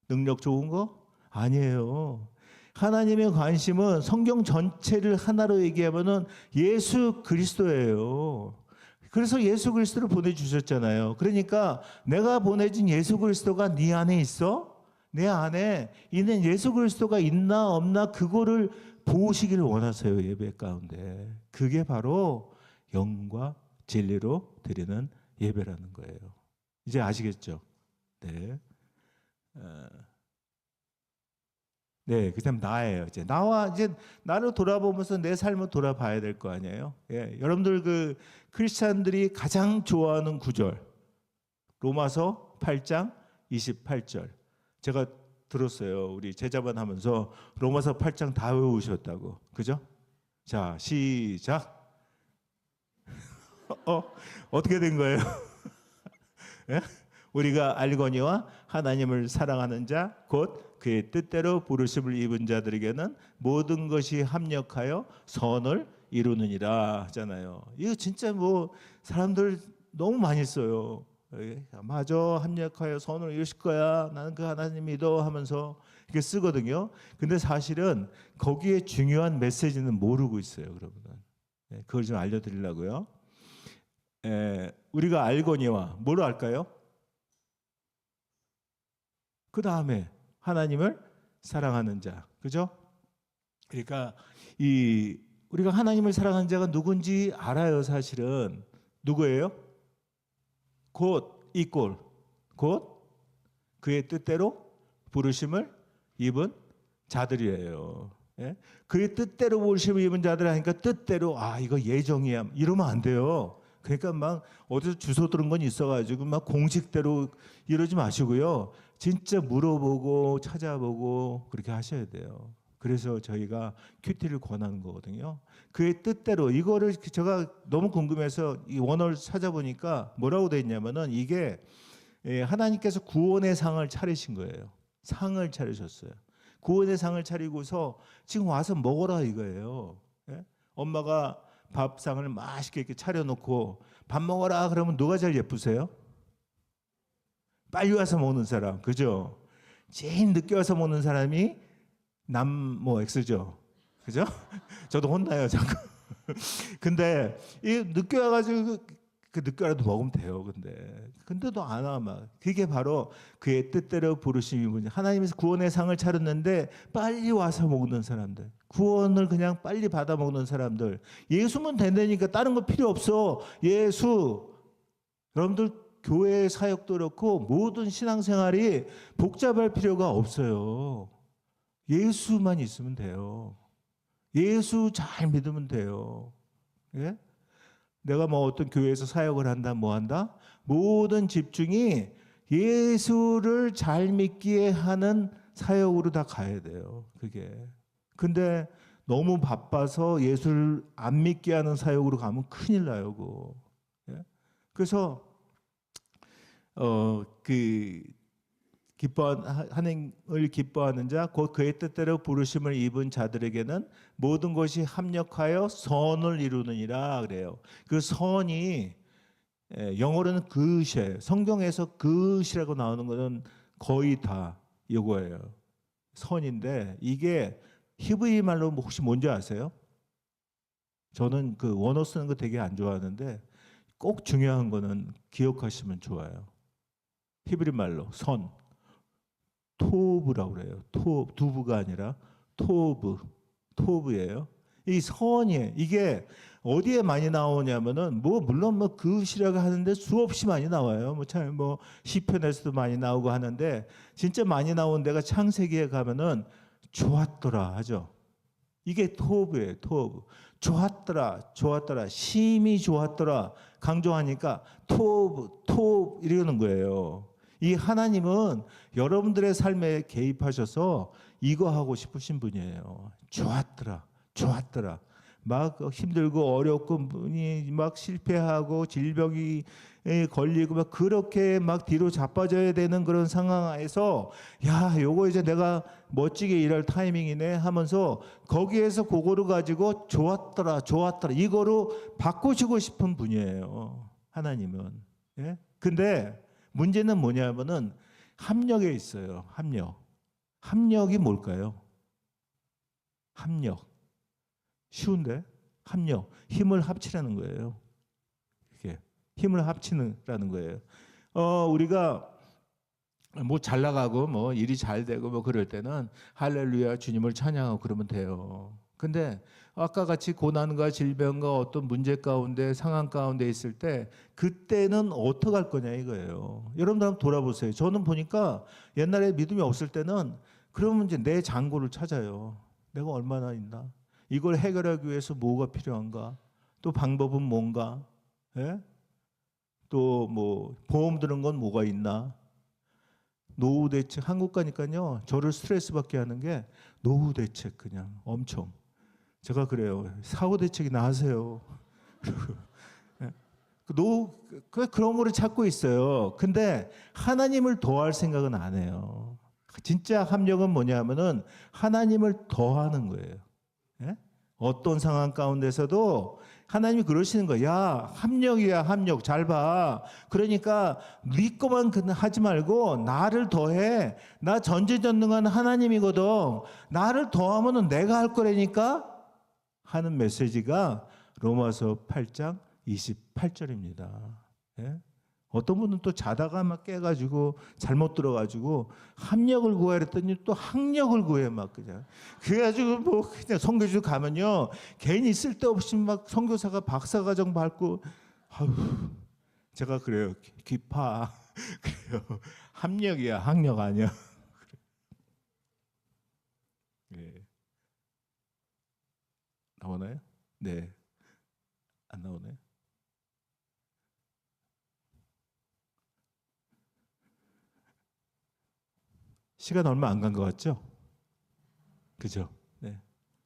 능력 좋은 거? 아니에요. 하나님의 관심은 성경 전체를 하나로 얘기하면은 예수 그리스도예요. 그래서 예수 그리스도를 보내주셨잖아요. 그러니까 내가 보내준 예수 그리스도가 네 안에 있어? 내 안에 있는 예수 그리스도가 있나 없나 그거를 보시기를 원하세요. 예배 가운데. 그게 바로 영과 진리로 드리는 예배라는 거예요. 이제 아시겠죠? 네. 네, 그다음 나예요. 이제 나를 돌아보면서 내 삶을 돌아봐야 될 거 아니에요. 예, 여러분들 크리스찬들이 가장 좋아하는 구절 로마서 8장 28절. 제가 들었어요. 우리 제자반 하면서 로마서 8장 다 외우셨다고. 그죠? 자, 시작. 어떻게 된 거예요? 예? 우리가 알거니와 하나님을 사랑하는 자 곧 그의 뜻대로 부르심을 입은 자들에게는 모든 것이 합력하여 선을 이루느니라 하잖아요. 이거 진짜 뭐 사람들 너무 많이 써요. 맞아, 합력하여 선을 이루실 거야. 나는 그 하나님 믿어 하면서 이렇게 쓰거든요. 근데 사실은 거기에 중요한 메시지는 모르고 있어요, 여러분은. 그걸 좀 알려드리려고요. 우리가 알거니와 뭐로 알까요? 그 다음에 하나님을 사랑하는 자, 그죠? 그러니까 우리가 하나님을 사랑하는 자가 누군지 알아요. 사실은 누구예요? 곧 그의 뜻대로 부르심을 입은 자들이에요. 예? 그의 뜻대로 부르심을 입은 자들 하니까 뜻대로 이거 예정이야 이러면 안 돼요. 그러니까 막 어디서 주소 들은 건 있어가지고 막 공식대로 이러지 마시고요. 진짜 물어보고 찾아보고 그렇게 하셔야 돼요. 그래서 저희가 큐티를 권하는 거거든요. 그의 뜻대로 이거를 제가 너무 궁금해서 이 원어를 찾아보니까 뭐라고 돼 있냐면은 이게 하나님께서 구원의 상을 차리신 거예요. 상을 차리셨어요. 구원의 상을 차리고서 지금 와서 먹어라 이거예요. 예? 엄마가 밥상을 맛있게 이렇게 차려놓고 밥 먹어라 그러면 누가 제일 예쁘세요? 빨리 와서 먹는 사람, 그죠? 제일 늦게 와서 먹는 사람이 X죠, 그죠? 저도 혼나요 자꾸. 근데 이 늦게 와가지고 그 늦게라도 먹으면 돼요. 근데도 안 와. 막 그게 바로 그의 뜻대로 부르심이군요. 하나님께서 구원의 상을 차렸는데 빨리 와서 먹는 사람들, 구원을 그냥 빨리 받아 먹는 사람들, 예수면 된다니까 다른 거 필요 없어. 예수. 여러분들 교회 사역도 그렇고 모든 신앙생활이 복잡할 필요가 없어요. 예수만 있으면 돼요. 예수 잘 믿으면 돼요. 예? 내가 뭐 어떤 교회에서 사역을 한다, 뭐 한다? 모든 집중이 예수를 잘 믿기에 하는 사역으로 다 가야 돼요. 그게. 근데 너무 바빠서 예수를 안 믿게 하는 사역으로 가면 큰일 나요. 그거. 예? 그래서 하나님을 기뻐하는 자, 곧 그의 뜻대로 부르심을 입은 자들에게는 모든 것이 합력하여 선을 이루느니라 그래요. 그 선이 영어로는 good이에요. 성경에서 good이라고 나오는 것은 거의 다 이거예요. 선인데 이게 히브리 말로 혹시 뭔지 아세요? 저는 그 원어 쓰는 거 되게 안 좋아하는데 꼭 중요한 거는 기억하시면 좋아요. 히브리 말로 선. 토브라고 그래요. 두부가 아니라 토브예요. 이 선이 이게 어디에 많이 나오냐면은 물론 그것이라고 하는데 수없이 많이 나와요. 뭐 시편에서도 많이 나오고 하는데 진짜 많이 나온 데가 창세기에 가면은 좋았더라 하죠. 이게 토브예요. 토브. 좋았더라. 심히 좋았더라. 강조하니까 토브 이러는 거예요. 이 하나님은 여러분들의 삶에 개입하셔서 이거 하고 싶으신 분이에요. 좋았더라. 막 힘들고 어렵고 막 실패하고 질병이 걸리고 막 그렇게 막 뒤로 자빠져야 되는 그런 상황에서 야, 요거 이제 내가 멋지게 일할 타이밍이네 하면서 거기에서 그거를 가지고 좋았더라. 이거로 바꾸시고 싶은 분이에요. 하나님은. 예? 근데 문제는 뭐냐면은 합력에 있어요. 합력이 뭘까요? 합력. 쉬운데? 합력. 힘을 합치라는 거예요. 이게 힘을 합치는라는 거예요. 우리가 뭐 잘 나가고 뭐 일이 잘 되고 뭐 그럴 때는 할렐루야 주님을 찬양하고 그러면 돼요. 근데 아까 같이 고난과 질병과 어떤 문제 가운데 상황 가운데 있을 때 그때는 어떻게 할 거냐 이거예요. 여러분들 한번 돌아보세요. 저는 보니까 옛날에 믿음이 없을 때는 그러면 이제 내 장고를 찾아요. 내가 얼마나 있나? 이걸 해결하기 위해서 뭐가 필요한가? 또 방법은 뭔가? 예? 또 뭐 보험 드는 건 뭐가 있나? 노후 대책 한국 가니까요. 저를 스트레스 받게 하는 게 노후 대책 그냥 엄청. 제가 그래요. 사후 대책이나 하세요. 그런 거를 찾고 있어요. 근데 하나님을 더할 생각은 안 해요. 진짜 합력은 뭐냐면은 하나님을 더하는 거예요. 예? 어떤 상황 가운데서도 하나님이 그러시는 거야. 야, 합력이야, 합력. 잘 봐. 그러니까 네 거만 하지 말고 나를 더해. 나 전지전능한 하나님이거든. 나를 더하면은 내가 할 거라니까 하는 메시지가 로마서 8장 28절입니다. 예? 어떤 분은 또 자다가 막 깨가지고 잘못 들어가지고 합력을 구하랬더니 또 학력을 구해 막 그냥. 그래가지고 뭐 그냥 선교주 가면요 괜히 쓸데없이 막 선교사가 박사과정 밟고 아유 제가 그래요 귀파 그래요 합력이야 학력 아니야. 예. 나오나요? 네. 안 나오나요? 시간 얼마 안 간 것 같죠? 그죠? 네.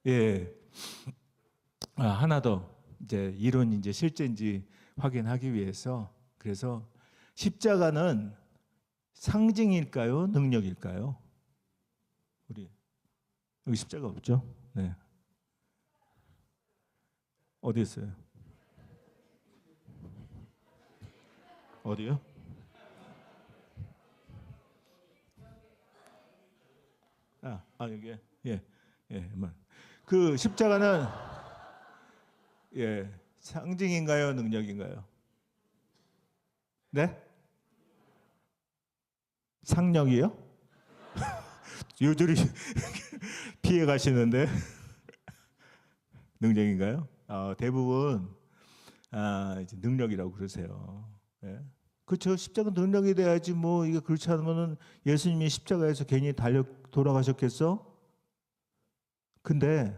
예. 하나 더 이제 이론이 이제 실제인지 확인하기 위해서 그래서 십자가는 상징일까요? 능력일까요? 우리 여기 십자가 없죠? 네. 어디 있어요? 어디요? 여기 그 십자가는 예 상징인가요, 능력인가요? 네? 상력이요? 요들이 피해 가시는데 능력인가요? 대부분 이제 능력이라고 그러세요. 예? 그렇죠. 십자가 능력이 돼야지 뭐 이게 그렇지 않으면은 예수님이 십자가에서 괜히 달려 돌아가셨겠어? 근데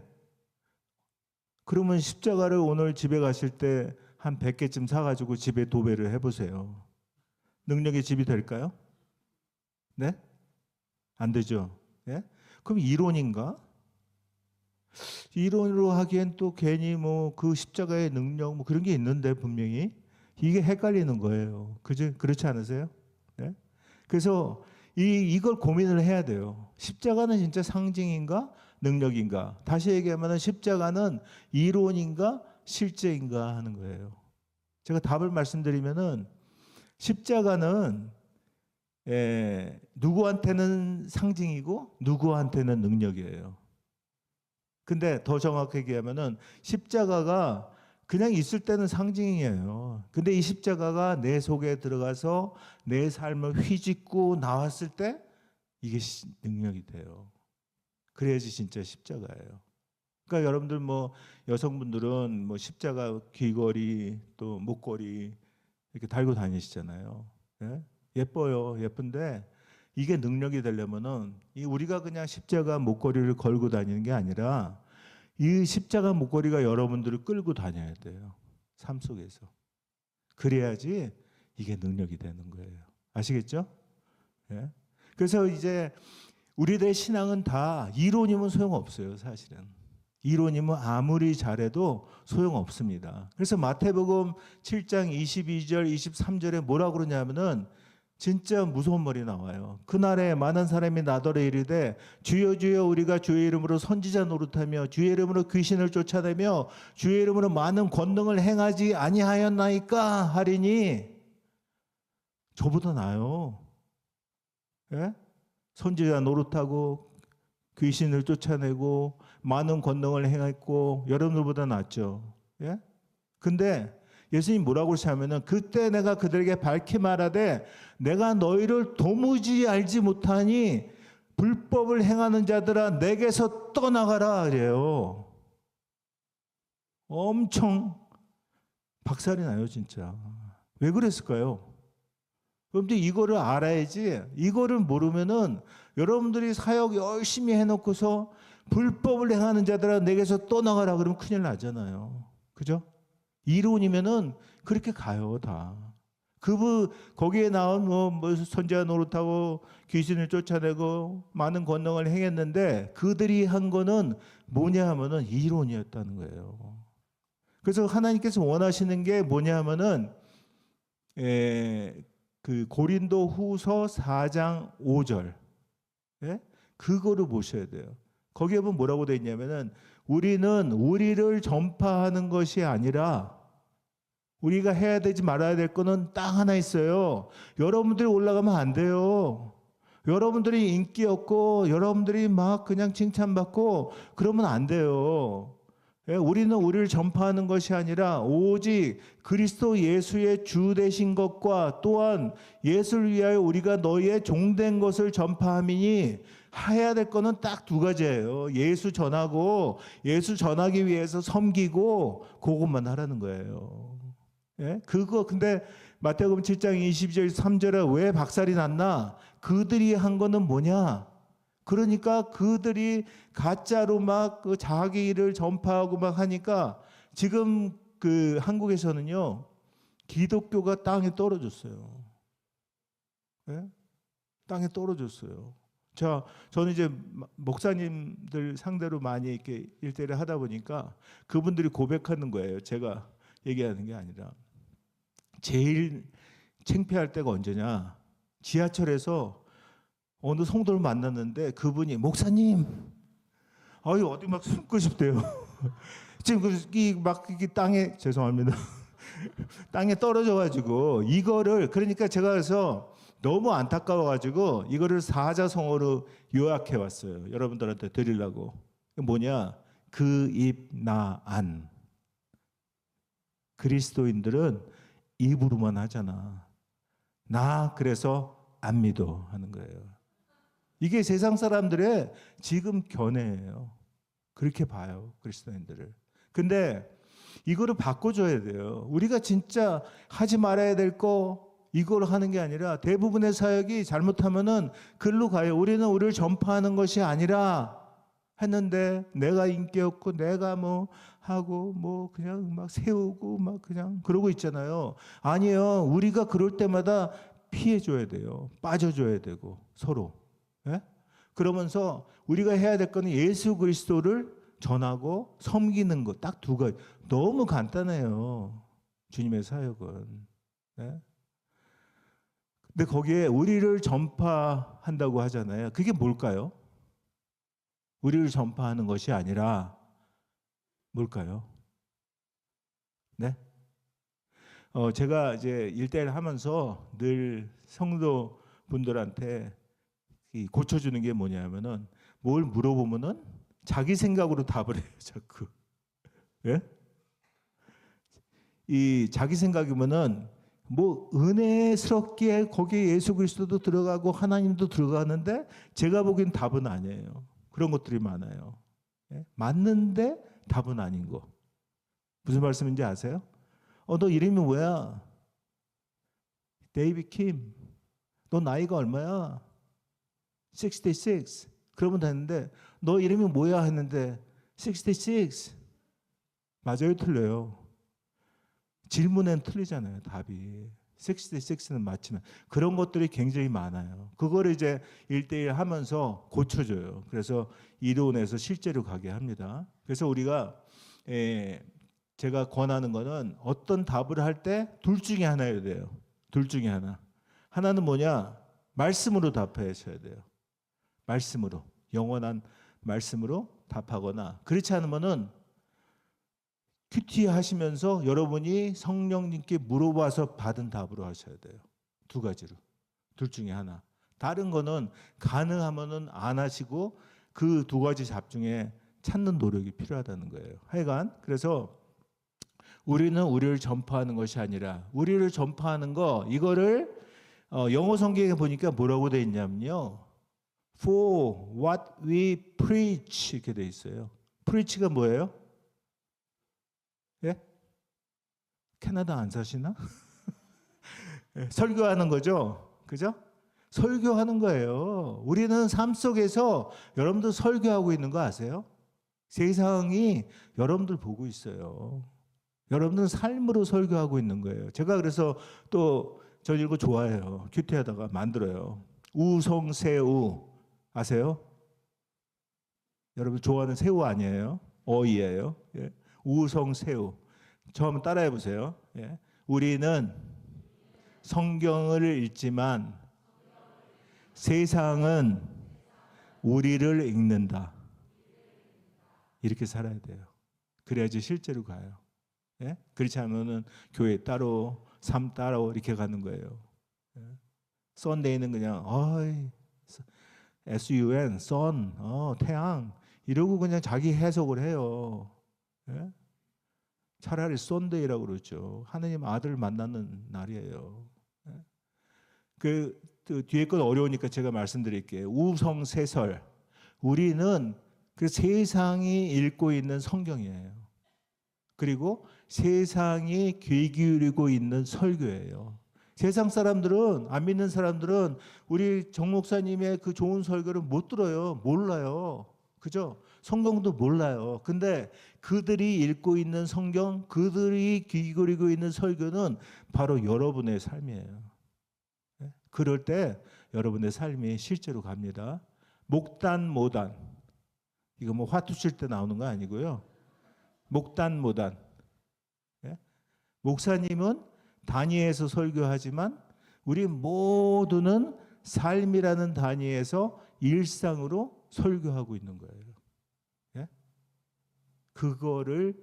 그러면 십자가를 오늘 집에 가실 때 한 100개쯤 사가지고 집에 도배를 해보세요. 능력의 집이 될까요? 네? 안 되죠. 예? 그럼 이론인가? 이론으로 하기엔 또 괜히 뭐 그 십자가의 능력 뭐 그런 게 있는데 분명히 이게 헷갈리는 거예요. 그죠? 그렇지 않으세요? 네? 그래서 이걸 고민을 해야 돼요. 십자가는 진짜 상징인가? 능력인가? 다시 얘기하면 십자가는 이론인가? 실제인가 하는 거예요. 제가 답을 말씀드리면은 십자가는 누구한테는 상징이고 누구한테는 능력이에요. 근데 더 정확하게 얘기하면은 십자가가 그냥 있을 때는 상징이에요. 근데 이 십자가가 내 속에 들어가서 내 삶을 휘짓고 나왔을 때 이게 능력이 돼요. 그래야지 진짜 십자가예요. 그러니까 여러분들 뭐 여성분들은 뭐 십자가 귀걸이 또 목걸이 이렇게 달고 다니시잖아요. 예? 예뻐요. 예쁜데 이게 능력이 되려면은 우리가 그냥 십자가 목걸이를 걸고 다니는 게 아니라 이 십자가 목걸이가 여러분들을 끌고 다녀야 돼요. 삶 속에서. 그래야지 이게 능력이 되는 거예요. 아시겠죠? 예? 그래서 이제 우리들의 신앙은 다 이론이면 소용없어요, 사실은. 이론이면 아무리 잘해도 소용없습니다. 그래서 마태복음 7장 22절, 23절에 뭐라고 그러냐면은 진짜 무서운 말이 나와요. 그날에 많은 사람이 나더러 이르되 주여 주여 우리가 주의 이름으로 선지자 노릇하며 주의 이름으로 귀신을 쫓아내며 주의 이름으로 많은 권능을 행하지 아니하였나이까 하리니 저보다 나아요. 예? 선지자 노릇하고 귀신을 쫓아내고 많은 권능을 행했고 여러분들보다 낫죠. 예? 근데 예수님 뭐라고 하시냐면은 그때 내가 그들에게 밝히 말하되 내가 너희를 도무지 알지 못하니 불법을 행하는 자들아 내게서 떠나가라 그래요. 엄청 박살이 나요 진짜. 왜 그랬을까요? 그런데 이거를 알아야지. 이거를 모르면은 여러분들이 사역 열심히 해놓고서 불법을 행하는 자들아 내게서 떠나가라 그러면 큰일 나잖아요. 그죠? 이론이면은 그렇게 가요 다. 거기에 나온 뭐 선지자 노릇하고 귀신을 쫓아내고 많은 권능을 행했는데 그들이 한 거는 뭐냐 하면은 이론이었다는 거예요. 그래서 하나님께서 원하시는 게 뭐냐 하면은 그 고린도 후서 4장 5절 그거를 보셔야 돼요. 거기에 보면 뭐라고 되어 있냐면은 우리는 우리를 전파하는 것이 아니라 우리가 해야 되지 말아야 될 거는 딱 하나 있어요. 여러분들이 올라가면 안 돼요. 여러분들이 인기 없고 여러분들이 막 그냥 칭찬받고 그러면 안 돼요. 우리는 우리를 전파하는 것이 아니라 오직 그리스도 예수의 주 되신 것과 또한 예수를 위하여 우리가 너희의 종된 것을 전파함이니 해야 될 거는 딱 두 가지예요. 예수 전하고 예수 전하기 위해서 섬기고 그것만 하라는 거예요. 근데 마태복음 7장 22절 3절에 왜 박살이 났나? 그들이 한 거는 뭐냐? 그러니까 그들이 가짜로 막 그 자기 일을 전파하고 막 하니까 지금 그 한국에서는요 기독교가 땅에 떨어졌어요. 땅에 떨어졌어요. 저는 이제 목사님들 상대로 많이 이렇게 일대를 하다 보니까 그분들이 고백하는 거예요. 제가 얘기하는 게 아니라 제일 창피할 때가 언제냐? 지하철에서 어느 성도를 만났는데 그분이 목사님, 어디 막 숨고 싶대요. 지금 막 땅에 죄송합니다. 땅에 떨어져가지고 이거를 그러니까 제가 그래서 너무 안타까워가지고 이거를 사자성어로 요약해 왔어요. 여러분들한테 드리려고. 뭐냐? 그 입 나 안. 그리스도인들은 입으로만 하잖아. 나 그래서 안 믿어 하는 거예요. 이게 세상 사람들의 지금 견해예요. 그렇게 봐요, 그리스도인들을. 근데 이거를 바꿔줘야 돼요. 우리가 진짜 하지 말아야 될 거 이걸 하는 게 아니라 대부분의 사역이 잘못하면은 글로 가요. 우리는 우리를 전파하는 것이 아니라 했는데 내가 인기 없고 내가 뭐 하고 뭐 그냥 막 세우고 막 그냥 그러고 있잖아요. 아니요. 우리가 그럴 때마다 피해 줘야 돼요. 빠져 줘야 되고 서로. 예? 그러면서 우리가 해야 될 거는 예수 그리스도를 전하고 섬기는 것 딱 두 가지. 너무 간단해요. 주님의 사역은. 예? 근데 거기에 우리를 전파한다고 하잖아요. 그게 뭘까요? 우리를 전파하는 것이 아니라 뭘까요? 네? 제가 이제 1대1 하면서 늘 성도 분들한테 고쳐주는 게 뭐냐면은 뭘 물어보면은 자기 생각으로 답을 해요, 자꾸. 예? 이 자기 생각이면은 뭐 은혜스럽게 거기에 예수 그리스도도 들어가고 하나님도 들어가는데 제가 보기엔 답은 아니에요. 그런 것들이 많아요. 예? 맞는데 답은 아닌 거. 무슨 말씀인지 아세요? 너 이름이 뭐야? 데이비 킴. 너 나이가 얼마야? 66. 그러면 되는데 너 이름이 뭐야 했는데 66. 맞아요, 틀려요? 질문엔 틀리잖아요, 답이. 66는 맞지만 그런 것들이 굉장히 많아요. 그거를 이제 1대1 하면서 고쳐줘요. 그래서 이론에서 실제로 가게 합니다. 그래서 우리가 제가 권하는 거는 어떤 답을 할 때 둘 중에 하나여야 돼요. 둘 중에 하나. 하나는 뭐냐? 말씀으로 답하셔야 돼요. 말씀으로. 영원한 말씀으로 답하거나 그렇지 않으면은 큐티 하시면서 여러분이 성령님께 물어봐서 받은 답으로 하셔야 돼요. 두 가지로. 둘 중에 하나. 다른 거는 가능하면은 안 하시고 그 두 가지 잡 중에 찾는 노력이 필요하다는 거예요. 하여간 그래서 우리는 우리를 전파하는 것이 아니라 우리를 전파하는 거 이거를 영어 성경에 보니까 뭐라고 돼 있냐면요. For what we preach 이렇게 돼 있어요. preach가 뭐예요? 예? 캐나다 안 사시나? 예, 설교하는 거죠. 그죠? 설교하는 거예요. 우리는 삶 속에서 여러분들 설교하고 있는 거 아세요? 세상이 여러분들 보고 있어요. 여러분들은 삶으로 설교하고 있는 거예요. 제가 그래서 또 저 이거 좋아해요. 큐티하다가 만들어요. 우성새우 아세요? 여러분 좋아하는 새우 아니에요? 어이예요. 예. 우성새우. 저 한번 따라해 보세요. 예. 우리는 성경을 읽지만 세상은 우리를 읽는다. 이렇게 살아야 돼요. 그래야지 실제로 가요. 예? 그렇지 않으면 교회 따로, 삶 따로 이렇게 가는 거예요. 예? 썬데이는 그냥 sun, sun, 태양 이러고 그냥 자기 해석을 해요. 예? 차라리 썬데이라고 그러죠. 하느님 아들 만나는 날이에요. 예? 그 뒤에 건 어려우니까 제가 말씀드릴게요. 우성세설. 우리는 그 세상이 읽고 있는 성경이에요. 그리고 세상이 귀 기울이고 있는 설교예요. 세상 사람들은 안 믿는 사람들은 우리 정 목사님의 그 좋은 설교를 못 들어요. 몰라요. 그죠? 성경도 몰라요. 근데 그들이 읽고 있는 성경, 그들이 귀 기울이고 있는 설교는 바로 여러분의 삶이에요. 그럴 때 여러분의 삶이 실제로 갑니다. 목단 모단. 이거 뭐 화투 칠 때 나오는 거 아니고요. 목단 모단. 예? 목사님은 단위에서 설교하지만 우리 모두는 삶이라는 단위에서 일상으로 설교하고 있는 거예요. 예? 그거를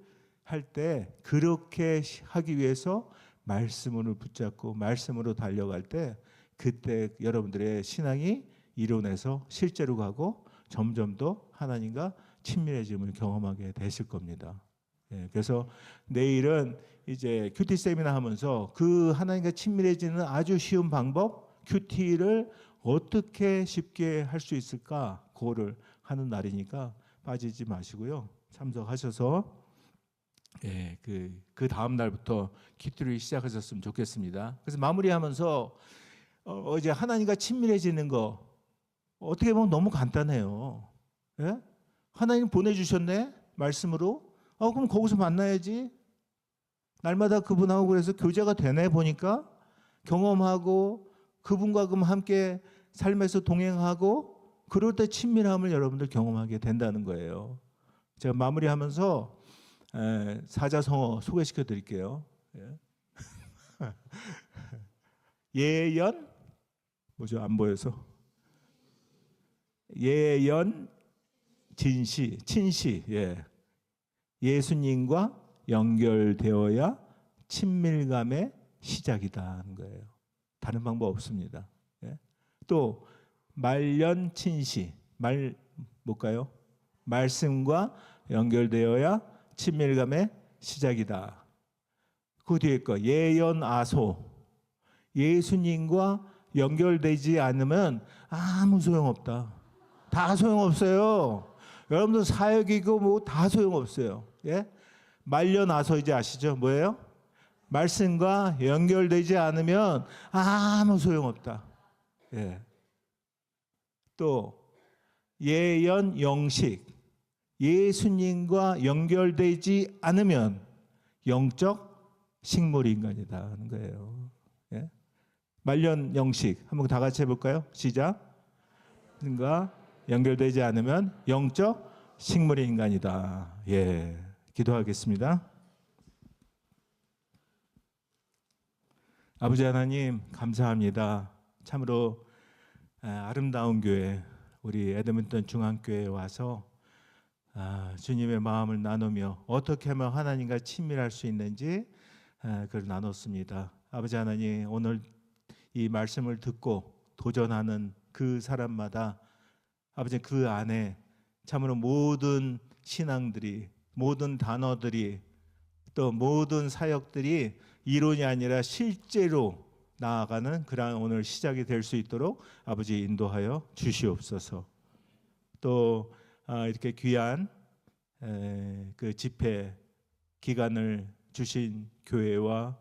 할 때 그렇게 하기 위해서 말씀으로 붙잡고 말씀으로 달려갈 때 그때 여러분들의 신앙이 이론에서 실제로 가고 점점 더 하나님과 친밀해짐을 경험하게 되실 겁니다. 예, 그래서 내일은 이제 큐티 세미나 하면서 그 하나님과 친밀해지는 아주 쉬운 방법, 큐티를 어떻게 쉽게 할 수 있을까, 그거를 하는 날이니까 빠지지 마시고요. 참석하셔서 예, 그 다음 날부터 큐티를 시작하셨으면 좋겠습니다. 그래서 마무리하면서 이제 하나님과 친밀해지는 거 어떻게 보면 너무 간단해요. 예? 하나님 보내주셨네 말씀으로. 그럼 거기서 만나야지. 날마다 그분하고 그래서 교제가 되네 보니까 경험하고 그분과 그럼 함께 삶에서 동행하고 그럴 때 친밀함을 여러분들 경험하게 된다는 거예요. 제가 마무리하면서 사자성어 소개시켜 드릴게요. 예연 뭐죠? 안 보여서 예연 진시 친시 예수님과 연결되어야 친밀감의 시작이다 하는 거예요. 다른 방법 없습니다. 또 말년친시 뭘까요? 말씀과 연결되어야 친밀감의 시작이다. 그 뒤에 거 예연아소 예수님과 연결되지 않으면 아무 소용없다. 다 소용없어요. 여러분들 사역이고 뭐 다 소용없어요. 말려나서 이제 아시죠? 뭐예요? 말씀과 연결되지 않으면 아무 소용없다. 또 예연 영식 예수님과 연결되지 않으면 영적 식물 인간이다 하는 거예요. 말년 영식 한번 다 같이 해볼까요? 시작. 과 연결되지 않으면 영적 식물 인간이다. 기도하겠습니다. 아버지 하나님 감사합니다. 참으로 아름다운 교회 우리 에드먼턴 중앙교회에 와서 주님의 마음을 나누며 어떻게 하면 하나님과 친밀할 수 있는지 그걸 나눴습니다. 아버지 하나님 오늘 이 말씀을 듣고 도전하는 그 사람마다 아버지 그 안에 참으로 모든 신앙들이 모든 단어들이 또 모든 사역들이 이론이 아니라 실제로 나아가는 그러한 오늘 시작이 될 수 있도록 아버지 인도하여 주시옵소서. 또 이렇게 귀한 그 집회 기간을 주신 교회와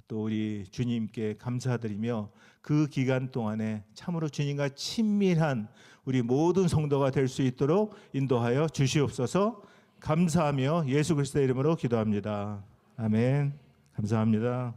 또 우리 주님께 감사드리며 그 기간 동안에 참으로 주님과 친밀한 우리 모든 성도가 될 수 있도록 인도하여 주시옵소서. 감사하며 예수 그리스도의 이름으로 기도합니다. 아멘. 감사합니다.